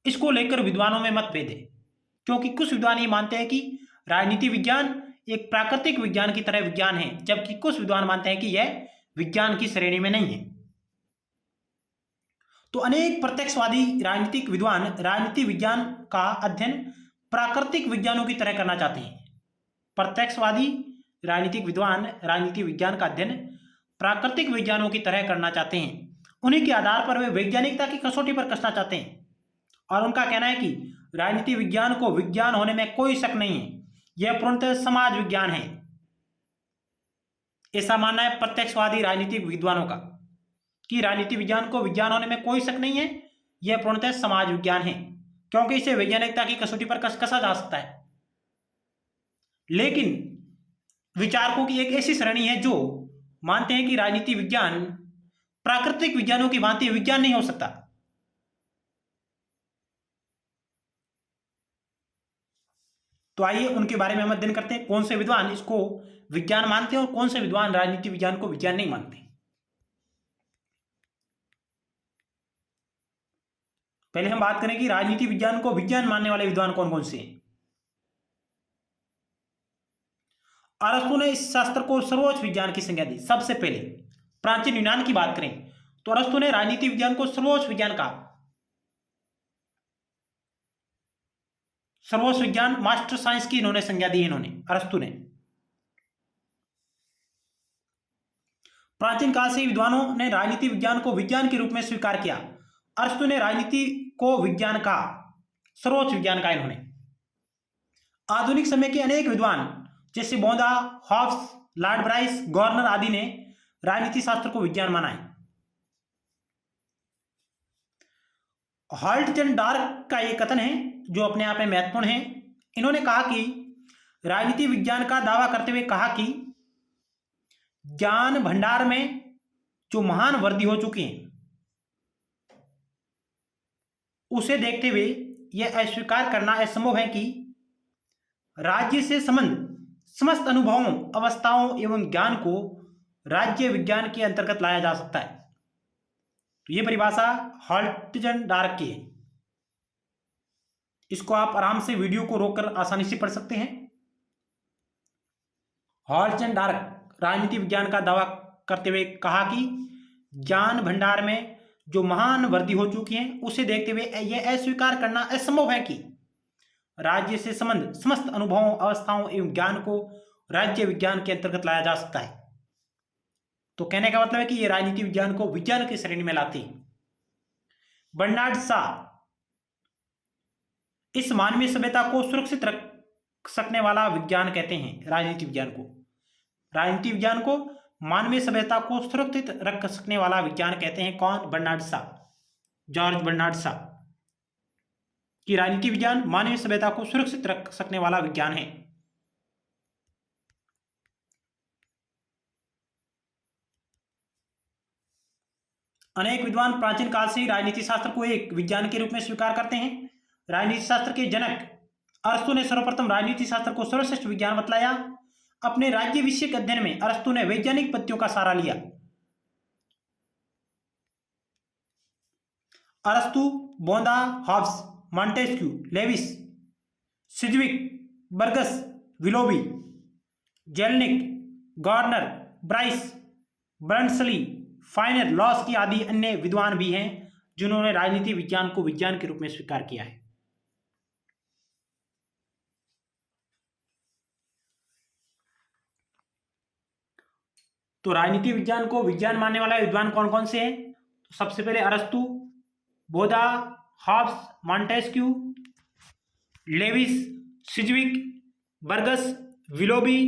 इसको लेकर विद्वानों में मतभेद है, क्योंकि कुछ विद्वान ये मानते हैं कि राजनीति विज्ञान एक प्राकृतिक विज्ञान की तरह विज्ञान है, जबकि कुछ विद्वान मानते हैं कि यह विज्ञान की श्रेणी में नहीं है। तो अनेक प्रत्यक्षवादी राजनीतिक विद्वान राजनीति विज्ञान का अध्ययन प्राकृतिक विज्ञानों की तरह करना चाहते हैं। प्रत्यक्षवादी राजनीतिक विद्वान राजनीति विज्ञान का अध्ययन प्राकृतिक विज्ञानों की तरह करना चाहते हैं। उन्हीं के आधार पर वे वैज्ञानिकता की कसौटी पर कसना चाहते हैं और उनका कहना है कि राजनीति विज्ञान को विज्ञान होने में कोई शक नहीं है, यह पूर्णतः समाज विज्ञान है। ऐसा मानना है प्रत्यक्षवादी राजनीतिक विद्वानों का कि राजनीति विज्ञान को विज्ञान होने में कोई शक नहीं है, यह पूर्णतः समाज विज्ञान है, क्योंकि इसे वैज्ञानिकता की कसौटी पर कसा जा सकता है। लेकिन विचारकों की एक ऐसी श्रेणी है जो मानते हैं कि राजनीति विज्ञान प्राकृतिक विज्ञानों की भांति विज्ञान नहीं हो सकता। तो आइए उनके बारे में हम अध्ययन करते हैं, कौन से विद्वान इसको विज्ञान मानते हैं और कौन से विद्वान राजनीति विज्ञान को विज्ञान नहीं मानते। पहले हम बात करें कि राजनीति विज्ञान को विज्ञान मानने वाले विद्वान कौन कौन से हैं। अरस्तु ने इस शास्त्र को सर्वोच्च विज्ञान की संज्ञा दी। सबसे पहले प्राचीन यूनान की बात करें तो अरस्तु ने राजनीति विज्ञान को सर्वोच्च विज्ञान कहा। सर्वोच्च विज्ञान, मास्टर साइंस की इन्होंने संज्ञा दी, इन्होंने अरस्तु ने। प्राचीन काल से विद्वानों ने राजनीति विज्ञान को विज्ञान के रूप में स्वीकार किया। अरस्तु ने राजनीति को विज्ञान का सर्वोच्च विज्ञान का इन्होंने। आधुनिक समय के अनेक विद्वान जैसे बोंदा, हॉब्स, लॉर्ड ब्राइस, गवर्नर आदि ने राजनीति शास्त्र को विज्ञान माना है। हॉल्टजन डार्क का एक कथन है जो अपने आप में महत्वपूर्ण है। इन्होंने कहा कि राजनीति विज्ञान का दावा करते हुए कहा कि ज्ञान भंडार में जो महान वृद्धि हो चुकी है उसे देखते हुए यह अस्वीकार करना असंभव है कि राज्य से संबंध समस्त अनुभवों, अवस्थाओं एवं ज्ञान को राज्य विज्ञान के अंतर्गत लाया जा सकता है। तो यह परिभाषा हॉल्टजन डार्क की है। इसको आप आराम से वीडियो को रोककर आसानी से पढ़ सकते हैं। हॉल्टजन डार्क राजनीति विज्ञान का दावा करते हुए कहा कि ज्ञान भंडार में जो महान वृद्धि हो चुकी है उसे देखते हुए यह अस्वीकार करना असंभव है कि राज्य से संबंध समस्त अनुभवों, अवस्थाओं एवं ज्ञान को राज्य विज्ञान के अंतर्गत लाया जा सकता है। तो कहने का मतलब है कि यह राजनीति विज्ञान को विज्ञान की श्रेणी में लाती है। बर्नार्ड शॉ इस मानवीय सभ्यता को सुरक्षित रख सकने वाला विज्ञान कहते हैं। राजनीति विज्ञान को मानवीय सभ्यता को सुरक्षित रख सकने वाला विज्ञान कहते हैं। कौन? Bernard Shaw, George Bernard Shaw. कि राजनीति विज्ञान मानवीय सभ्यता को सुरक्षित रख सकने वाला विज्ञान है। अनेक विद्वान प्राचीन काल से ही राजनीति शास्त्र को एक विज्ञान के रूप में स्वीकार करते हैं। राजनीति शास्त्र के जनक अरस्तु ने सर्वप्रथम राजनीति शास्त्र को सर्वश्रेष्ठ विज्ञान बतलाया। अपने राज्य विषयक अध्ययन में अरस्तु ने वैज्ञानिक पद्धतियों का सहारा लिया। अरस्तु, बोंदा, Hobbes, Montesquieu, Lewis, Sidgwick, Burgess, Willoughby, Jellinek, Garner, Bryce, बर्नसली, फाइनर, लॉस्की आदि अन्य विद्वान भी हैं जिन्होंने राजनीति विज्ञान को विज्ञान के रूप में स्वीकार किया है। तो राजनीति विज्ञान को विज्ञान मानने वाला विद्वान कौन कौन से हैं? तो सबसे पहले अरस्तु, Bodin, Hobbes, Montesquieu, Lewis, Sidgwick, Burgess, Willoughby,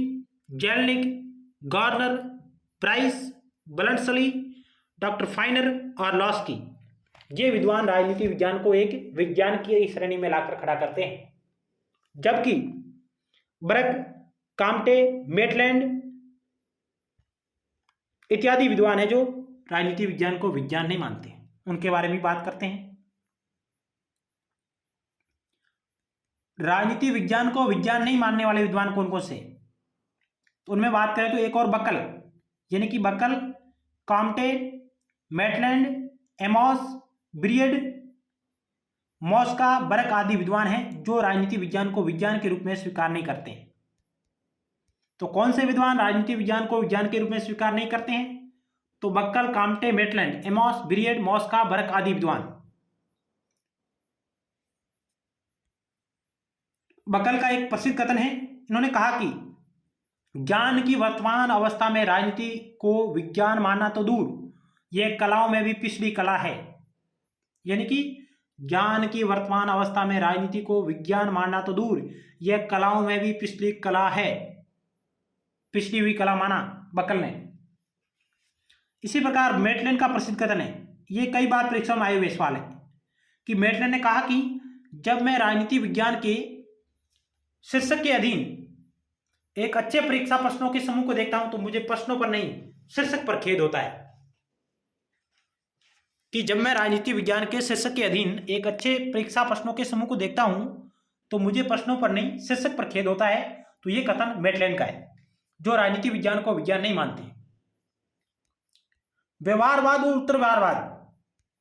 Jellinek, Garner, Bryce, बर्नसली, डॉक्टर फाइनर और लॉस्की। ये विद्वान राजनीति विज्ञान को एक विज्ञान की श्रेणी में लाकर खड़ा करते हैं, जबकि ब्रक, काम्टे, मेटलैंड इत्यादि विद्वान हैं जो राजनीति विज्ञान को विज्ञान नहीं मानते। उनके बारे में बात करते हैं। राजनीति विज्ञान को विज्ञान नहीं मानने वाले विद्वान कौन कौन से? तो उनमें बात करें तो एक और बकल, यानी कि बकल, काम्टे, मेटलैंड, एमॉस, ब्रियड, मॉस्का, बरक आदि विद्वान हैं जो राजनीति विज्ञान को विज्ञान के रूप में स्वीकार नहीं करते हैं। तो कौन से विद्वान राजनीति विज्ञान को विज्ञान के रूप में स्वीकार नहीं करते हैं? तो बक्कल, काम्टे, मेटलैंड, एमॉस, ब्रियड, मॉस्का, बरक आदि विद्वान। बक्कल का एक प्रसिद्ध कथन है, इन्होंने कहा कि ज्ञान की वर्तमान अवस्था में राजनीति को विज्ञान मानना तो दूर, यह कलाओं में भी पिछली कला है। यानी कि ज्ञान की वर्तमान अवस्था में राजनीति को विज्ञान मानना तो दूर, यह कलाओं में भी पिछली कला है, पिछली हुई कला माना बकल ने। इसी प्रकार मेटलैंड का प्रसिद्ध कथन है, ये कई बार परीक्षा में आए हुए सवाल है, कि मेटलैंड ने कहा कि जब मैं राजनीति विज्ञान के शीर्षक के अधीन एक अच्छे परीक्षा प्रश्नों के समूह को देखता हूं तो मुझे प्रश्नों पर नहीं शीर्षक पर खेद होता है। कि जब मैं राजनीति विज्ञान के शीर्षक के अधीन एक अच्छे परीक्षा प्रश्नों के समूह को देखता हूं तो मुझे प्रश्नों पर नहीं शीर्षक पर खेद होता है। तो ये कथन मेटलैंड का है, जो राजनीति विज्ञान को विज्ञान नहीं मानते। व्यवहारवाद और उत्तर व्यवहारवाद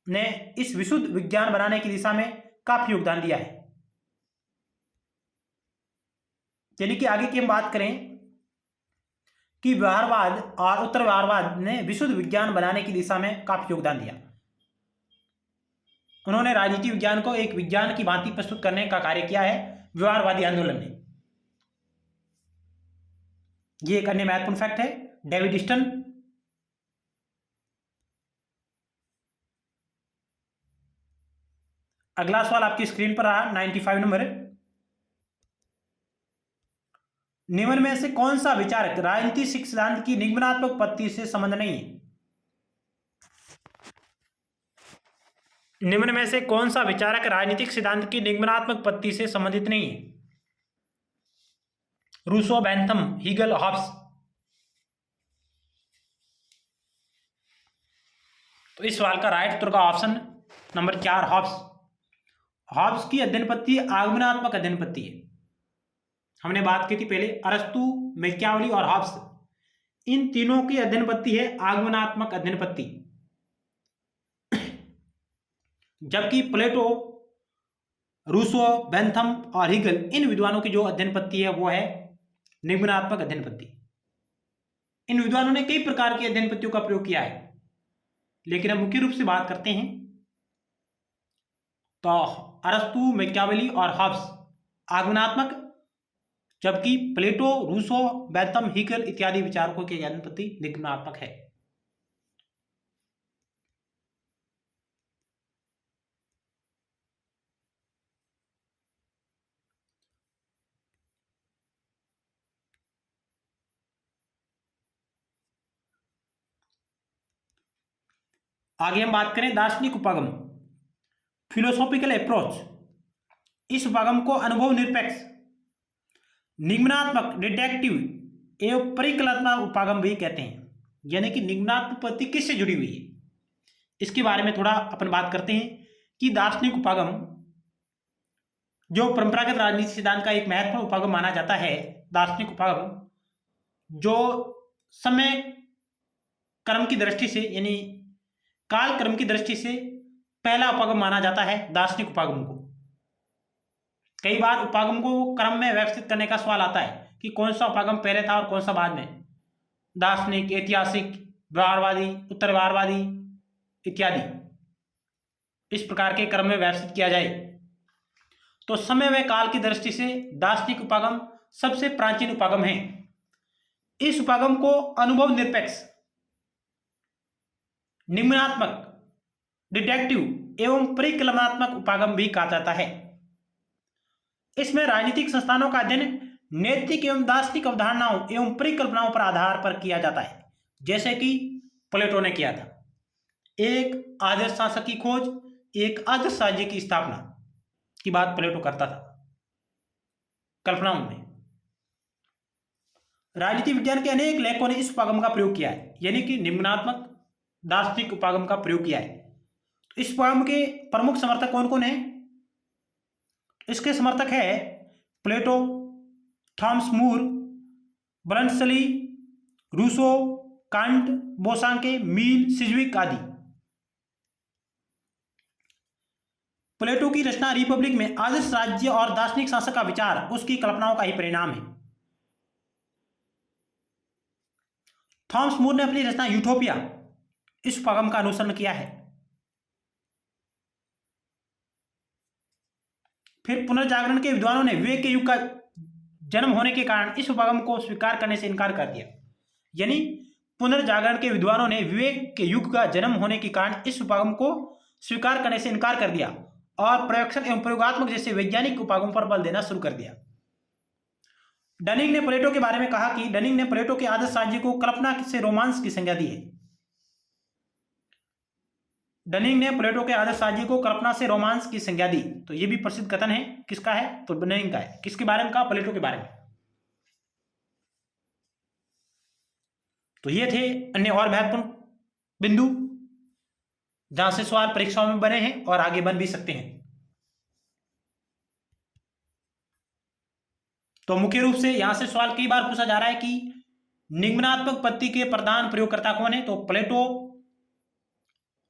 ने इस विशुद्ध विज्ञान बनाने की दिशा में काफी योगदान दिया है। यानी कि आगे की हम बात करें कि व्यवहारवाद और उत्तर व्यवहारवाद ने विशुद्ध विज्ञान बनाने की दिशा में काफी योगदान दिया। उन्होंने राजनीति विज्ञान को एक विज्ञान की भांति प्रस्तुत करने का कार्य किया है व्यवहारवादी आंदोलन ने। ये एक अन्य महत्वपूर्ण फैक्ट है। डेविड स्टन, अगला सवाल आपकी स्क्रीन पर रहा 95 नंबर। निम्न में से कौन सा विचारक राजनीति सिद्धांत की निगमनात्मक पद्धति से संबंध नहीं है? निम्न में से कौन सा विचारक राजनीतिक सिद्धांत की निगमनात्मक पद्धति से संबंधित नहीं है? Rousseau, Bentham, Hegel, Hobbes. तो इस सवाल का राइट उत्तर का ऑप्शन नंबर 4 हॉब्स। हॉब्स की अध्ययन पद्धति आगमनात्मक अध्ययन पद्धति है। हमने बात की थी पहले, अरस्तु, मैकियावली और हॉब्स, इन तीनों की अध्ययन पद्धति है आगमनात्मक अध्ययन पद्धति। जबकि प्लेटो, रूसो, बेंथम और हीगल, इन विद्वानों की जो अध्ययन पद्धति है वो है निगमनात्मक अध्ययन पद्धति। इन विद्वानों ने कई प्रकार की अध्ययन पद्धतियों का प्रयोग किया है, लेकिन हम मुख्य रूप से बात करते हैं तो अरस्तु, मैकियावली और हॉब्स आगमनात्मक, जबकि प्लेटो, रूसो, बेंथम, हीगल इत्यादि विचारकों की अध्ययन पद्धति निगमनात्मक है। आगे हम बात करें दार्शनिक उपागम, फिलोसॉफिकल अप्रोच। इस उपागम को अनुभव निरपेक्ष, निगमनात्मक, डिडक्टिव एवं परिकल्पनात्मक उपागम भी कहते हैं। यानी कि निगमनात्मक पद्धति किससे जुड़ी हुई है, इसके बारे में थोड़ा अपन बात करते हैं कि दार्शनिक उपागम जो परंपरागत राजनीति सिद्धांत का एक महत्वपूर्ण उपागम माना जाता है। दार्शनिक उपागम जो समय क्रम की दृष्टि से, यानी काल क्रम की दृष्टि से पहला उपागम माना जाता है दार्शनिक उपागम को। कई बार उपागम को क्रम में व्यवस्थित करने का सवाल आता है कि कौन सा उपागम पहले था और कौन सा बाद में। दार्शनिक, ऐतिहासिक, व्यवहारवादी, उत्तर व्यवहारवादी इत्यादि, इस प्रकार के क्रम में व्यवस्थित किया जाए तो समय व काल की दृष्टि से दार्शनिक उपागम सबसे प्राचीन उपागम है। इस उपागम को अनुभव निरपेक्ष, निम्नात्मक, डिडक्टिव एवं परिकल्पनात्मक उपागम भी कहा जाता है। इसमें राजनीतिक संस्थानों का अध्ययन नैतिक एवं दार्शनिक अवधारणाओं एवं परिकल्पनाओं पर आधार पर किया जाता है, जैसे कि प्लेटो ने किया था। एक आदर्श शासक की खोज, एक आदर्श राज्य की स्थापना की बात प्लेटो करता था कल्पनाओं में। राजनीति विज्ञान के अनेक लेखकों ने इस उपागम का प्रयोग किया है, यानी कि निम्नात्मक दार्शनिक उपागम का प्रयोग किया है। तो इस उपागम के प्रमुख समर्थक कौन कौन है? इसके समर्थक है प्लेटो, थॉमस मूर, बर्नसली, रूसो, कांट, बोसांके, मील, सिज्विक आदि। प्लेटो की रचना रिपब्लिक में आदर्श राज्य और दार्शनिक शासक का विचार उसकी कल्पनाओं का ही परिणाम है। थॉमस मूर ने अपनी रचना यूटोपिया इस उपागम का अनुसरण किया है। फिर पुनर्जागरण के विद्वानों ने विवेक के युग का जन्म होने के कारण इस उपागम को स्वीकार करने से इनकार कर दिया। यानी पुनर्जागरण के विद्वानों ने विवेक के युग का जन्म होने के कारण इस उपागम को स्वीकार करने से इनकार कर दिया और प्रयोक्षण एवं प्रयोगात्मक जैसे वैज्ञानिक उपागम पर बल देना शुरू कर दिया। डनिंग ने प्लेटो के बारे में कहा कि डनिंग ने प्लेटो के आदर्श राज्य को कल्पना से रोमांस की संज्ञा दी है। डनिंग ने प्लेटो के आदर्श राज्य को कल्पना से रोमांस की संज्ञा दी। तो यह भी प्रसिद्ध कथन है। किसका है? तो डनिंग का है। किसके बारे में कहा? प्लेटो के बारे में। तो ये थे अन्य और महत्वपूर्ण बिंदु जहां से सवाल परीक्षाओं में बने हैं और आगे बन भी सकते हैं। तो मुख्य रूप से यहां से सवाल कई बार पूछा जा रहा है कि निम्नात्मक पद्धति के प्रधान प्रयोगकर्ता कौन है? तो प्लेटो,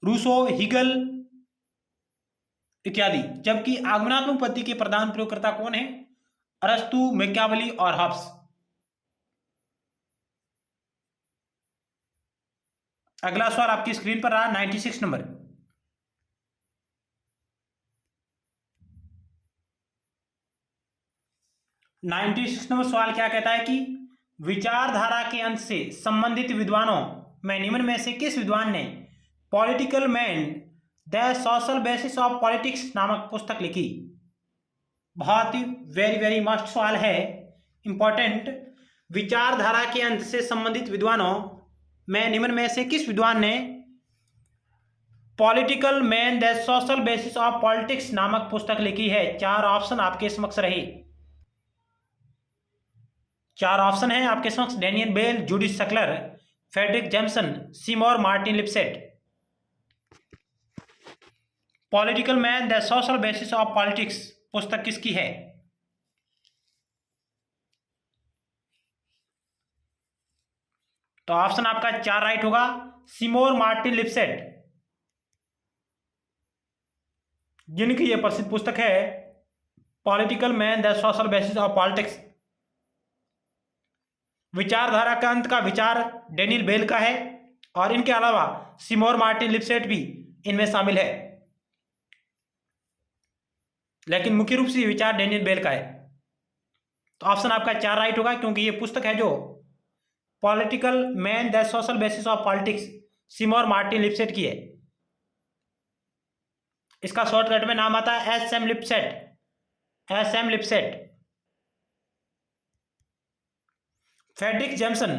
रूसो, हीगल इत्यादि। जबकि आगमनात्मक पद्धति के प्रधान प्रयोगकर्ता कौन है? अरस्तु, मैकियावेली और हॉब्स। अगला सवाल आपकी स्क्रीन पर रहा 96 नंबर। सवाल क्या कहता है कि विचारधारा के अंत से संबंधित विद्वानों में निम्न में से किस विद्वान ने political man the social basis of politics नामक पुस्तक लिखी? बहुत ही वेरी मस्ट सवाल है, इंपॉर्टेंट। विचारधारा के अंत से संबंधित विद्वानों में निम्न में से किस विद्वान ने political man the social basis of politics नामक पुस्तक लिखी है? चार ऑप्शन आपके समक्ष रहे। चार ऑप्शन है आपके समक्ष: Daniel Bell, Judith Shklar, Fredric Jameson, Seymour Martin Lipset. Political man the social basis of politics पुस्तक किसकी है? तो ऑप्शन आपका 4 राइट होगा। सीमोर मार्टिन लिपसेट, जिनकी यह प्रसिद्ध पुस्तक है political man the social basis of politics. विचारधारा का अंत का विचार डैनियल बेल का है और इनके अलावा सीमोर मार्टिन लिपसेट भी इनमें शामिल है, लेकिन मुख्य रूप से विचार डैनियल बेल का है। तो ऑप्शन आपका 4 राइट होगा, क्योंकि ये पुस्तक है जो political man the social basis of politics Seymour Martin Lipset की है। इसका शॉर्टकट में नाम आता है S M Lipset. Fredric Jameson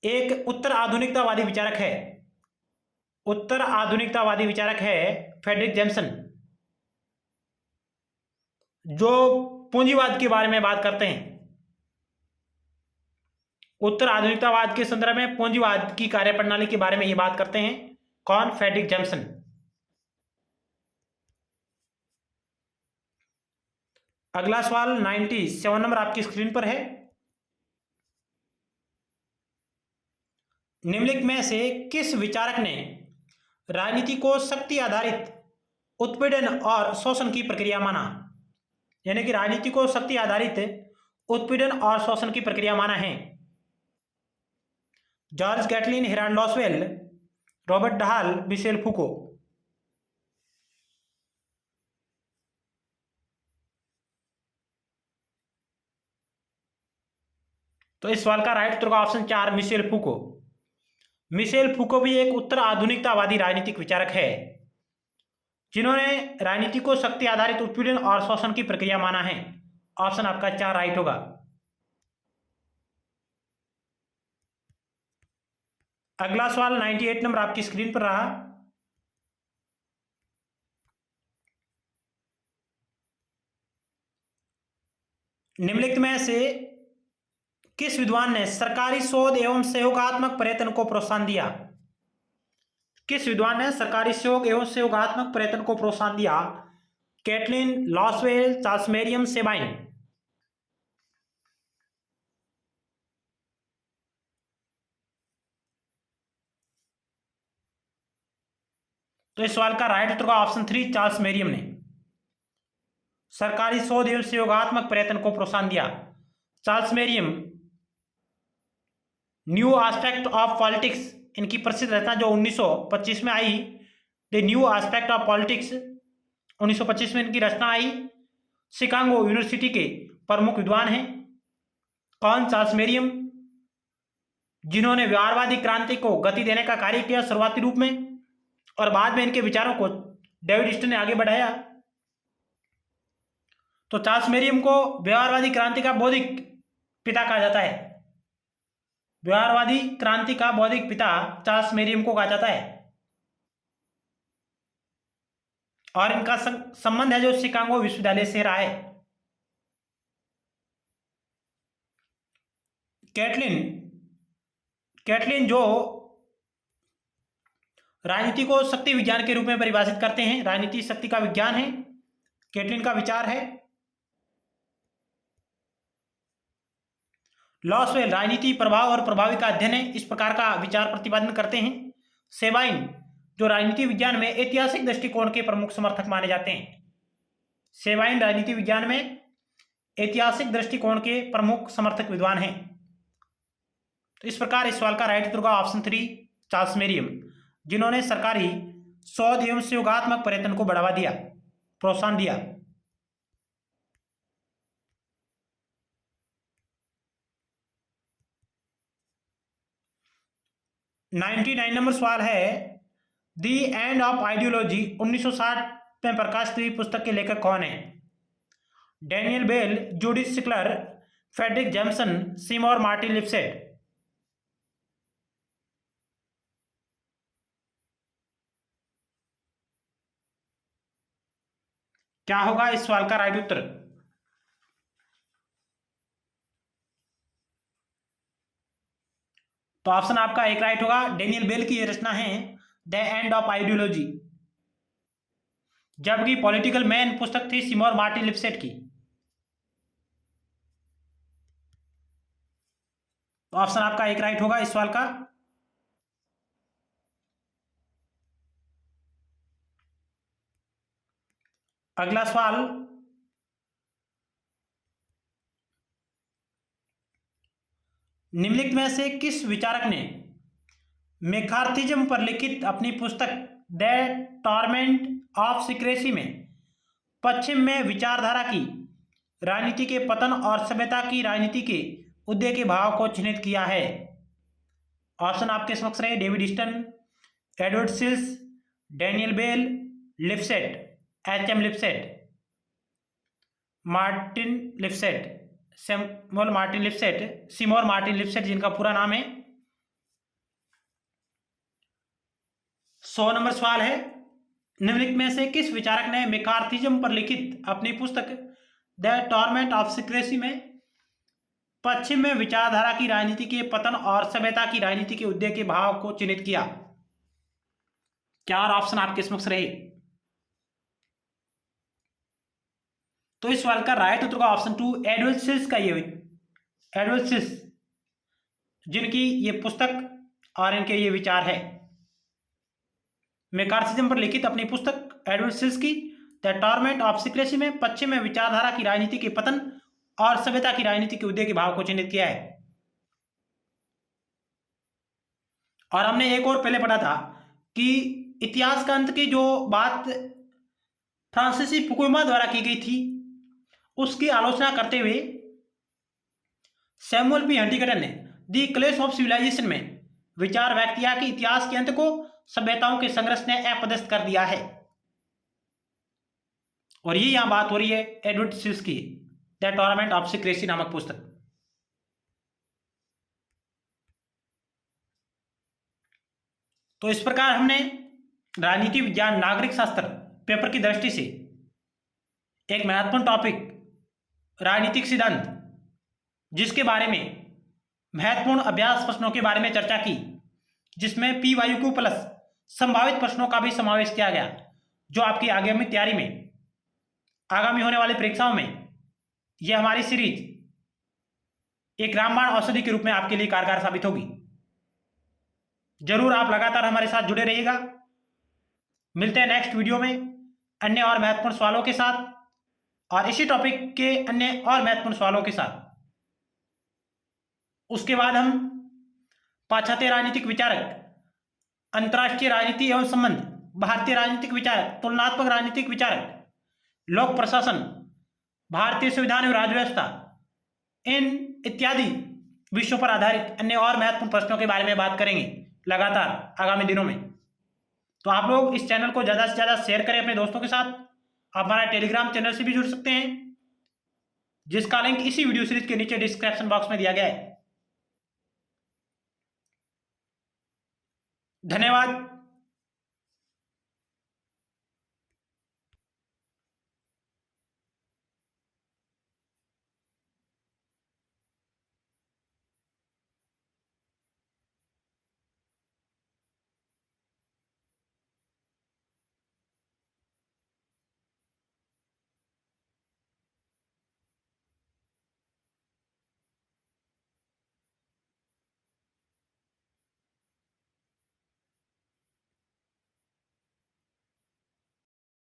एक उत्तर आधुनिकतावादी विचारक है। उत्तर आधुनिकतावादी विचारक है फ्रेडरिक जेम्सन, जो पूंजीवाद के बारे में बात करते हैं। उत्तर आधुनिकतावाद के संदर्भ में पूंजीवाद की कार्यप्रणाली के बारे में ये बात करते हैं। कौन? Fredric Jameson. अगला सवाल 97 नंबर आपकी स्क्रीन पर है। निम्नलिखित में से किस विचारक ने राजनीति को शक्ति आधारित उत्पीड़न और शोषण की प्रक्रिया माना, यानी कि राजनीति को शक्ति आधारित उत्पीड़न और शोषण की प्रक्रिया माना है। George Catlin, Harold Lasswell, Robert Dahl, Michel Foucault. तो इस सवाल का राइट उत्तर का option 4 Michel Foucault. Michel Foucault भी एक उत्तर आधुनिकतावादी राजनीतिक विचारक है जिन्होंने राजनीति को शक्ति आधारित उत्पीड़न और शोषण की प्रक्रिया माना है। ऑप्शन आपका 4 राइट होगा। अगला सवाल 98 नंबर आपकी स्क्रीन पर रहा। निम्नलिखित में से किस विद्वान ने सरकारी शोध एवं सहयोगात्मक प्रयत्न को प्रोत्साहन दिया? किस विद्वान ने सरकारी सहयोग एवं सहयोगात्मक प्रयत्न को प्रोत्साहन दिया? Catlin, Lasswell, Charles Merriam, Sabine. तो इस सवाल का राइट उत्तर का ऑप्शन 3 चार्ल्स मेरियम ने सरकारी शोध एवं सहयोगात्मक प्रयत्न को प्रोत्साहन दिया। Charles Merriam new aspect of politics, इनकी प्रसिद्ध रचना जो 1925 में आई, the new aspect of politics, 1925 में इनकी रचना आई। शिकागो यूनिवर्सिटी के प्रमुख विद्वान हैं। कौन? चार्ल्स मेरियम, जिन्होंने व्यवहारवादी क्रांति को गति देने का कार्य किया शुरुआती रूप में, और बाद में इनके विचारों को डेविड ईस्टन ने आगे बढ़ाया। तो चार्ल्स मेरियम को व्यवहारवादी क्रांति का बौद्धिक पिता कहा जाता है। व्यवहारवादी क्रांति का बौद्धिक पिता चार्ल्स मेरियम को कहा जाता है, और इनका संबंध है जो शिकागो विश्वविद्यालय से रहा है। कैटलिन जो राजनीति को शक्ति विज्ञान के रूप में परिभाषित करते हैं, राजनीति शक्ति का विज्ञान है, कैटलिन का विचार है। लॉसवेल राजनीति प्रभाव और प्रभावी का अध्ययन है, इस प्रकार का विचार प्रतिपादन करते हैं। सेबाइन जो राजनीति विज्ञान में ऐतिहासिक दृष्टिकोण के प्रमुख समर्थक माने जाते हैं। सेबाइन राजनीति विज्ञान में ऐतिहासिक दृष्टिकोण के प्रमुख समर्थक विद्वान हैं। तो इस प्रकार इस सवाल का राइट उत्तर का ऑप्शन 3 चार्ल्स मेरियम, जिन्होंने सरकारी शोध एवं सहयोगात्मक प्रयत्न को बढ़ावा दिया, प्रोत्साहन दिया। नाइन्टी 99 नंबर सवाल है, द एंड ऑफ आइडियोलॉजी 1960 में प्रकाशित हुई पुस्तक के लेखक कौन है? Daniel Bell, Judith Shklar, Fredric Jameson, Seymour Martin Lipset. क्या होगा इस सवाल का राइट उत्तर? तो ऑप्शन आपका एक राइट होगा। डेनियल बेल की यह रचना है द एंड ऑफ आइडियोलॉजी, जबकि पॉलिटिकल मैन पुस्तक थी सीमोर मार्टिन लिप्सेट की। तो ऑप्शन आपका एक राइट होगा इस सवाल का। अगला सवाल, निम्नलिखित में से किस विचारक ने मैकार्थिज्म पर लिखित अपनी पुस्तक द टॉर्मेंट ऑफ सीक्रेसी में पश्चिम में विचारधारा की राजनीति के पतन और सभ्यता की राजनीति के उदय के भाव को चिन्हित किया है? ऑप्शन आपके समक्ष रहे। David Easton, Edward Shils, Daniel Bell, Lipset, H M. Lipset, Martin Lipset, Samuel Martin Lipset, Seymour Martin Lipset जिनका पूरा नाम है। 100 नंबर सवाल है, निम्नलिखित में से किस विचारक ने मैकार्थिज्म पर लिखित अपनी पुस्तक द टॉर्मेंट ऑफ सीक्रेसी में पश्चिम में विचारधारा की राजनीति के पतन और सभ्यता की राजनीति के उदय के भाव को चिन्हित किया? चार ऑप्शन आपके समक्ष रहे। तो इस सवाल का राइट उत्तर का ऑप्शन 2 एडवर्ड सिल्स का ये, एडवर्ड सिल्स जिनकी ये पुस्तक और इनके ये विचार है। मैकार्थिज्म पर लिखित अपनी पुस्तक Edward Shils, the torment of secrecy में पश्चिम में विचारधारा की राजनीति के पतन और सभ्यता की राजनीति के उदय के भाव को चिन्हित किया है। और हमने एक और पहले पढ़ा था कि इतिहास का अंत की जो बात फ्रांसीसी फुकुयमा द्वारा की गई थी उसकी आलोचना करते हुए सैमुअल पी हंटिंगटन ने दी क्लैश ऑफ सिविलाइजेशन में विचार व्यक्त किया कि इतिहास के अंत को सभ्यताओं के संघर्ष ने अपदस्थ कर दिया है। और ये यहां बात हो रही है Edward Shils the torment of secrecy नामक पुस्तक। तो इस प्रकार हमने राजनीति विज्ञान नागरिक शास्त्र पेपर की दृष्टि से एक महत्वपूर्ण टॉपिक राजनीतिक सिद्धांत जिसके बारे में महत्वपूर्ण अभ्यास प्रश्नों के बारे में चर्चा की, जिसमें पी वायु क्यू प्लस संभावित प्रश्नों का भी समावेश किया गया, जो आपकी आगामी तैयारी में आगामी होने वाली परीक्षाओं में यह हमारी सीरीज एक रामबाण औषधि के रूप में आपके लिए कारगर साबित होगी। जरूर आप लगातार हमारे साथ जुड़े रहिएगा। मिलते हैं नेक्स्ट वीडियो में अन्य और महत्वपूर्ण सवालों के साथ और इसी टॉपिक के अन्य और महत्वपूर्ण सवालों के साथ। उसके बाद हम पाश्चात्य राजनीतिक विचारक, अंतर्राष्ट्रीय राजनीति एवं संबंध, भारतीय राजनीतिक विचारक, तुलनात्मक राजनीतिक विचारक, लोक प्रशासन, भारतीय संविधान एवं राज्य व्यवस्था, इन इत्यादि विषयों पर आधारित अन्य और महत्वपूर्ण प्रश्नों के बारे में बात करेंगे लगातार आगामी दिनों में। तो आप लोग इस चैनल को ज़्यादा से ज़्यादा शेयर करें अपने दोस्तों के साथ। आप हमारा टेलीग्राम चैनल से भी जुड़ सकते हैं, जिसका लिंक इसी वीडियो सीरीज के नीचे डिस्क्रिप्शन बॉक्स में दिया गया है। धन्यवाद।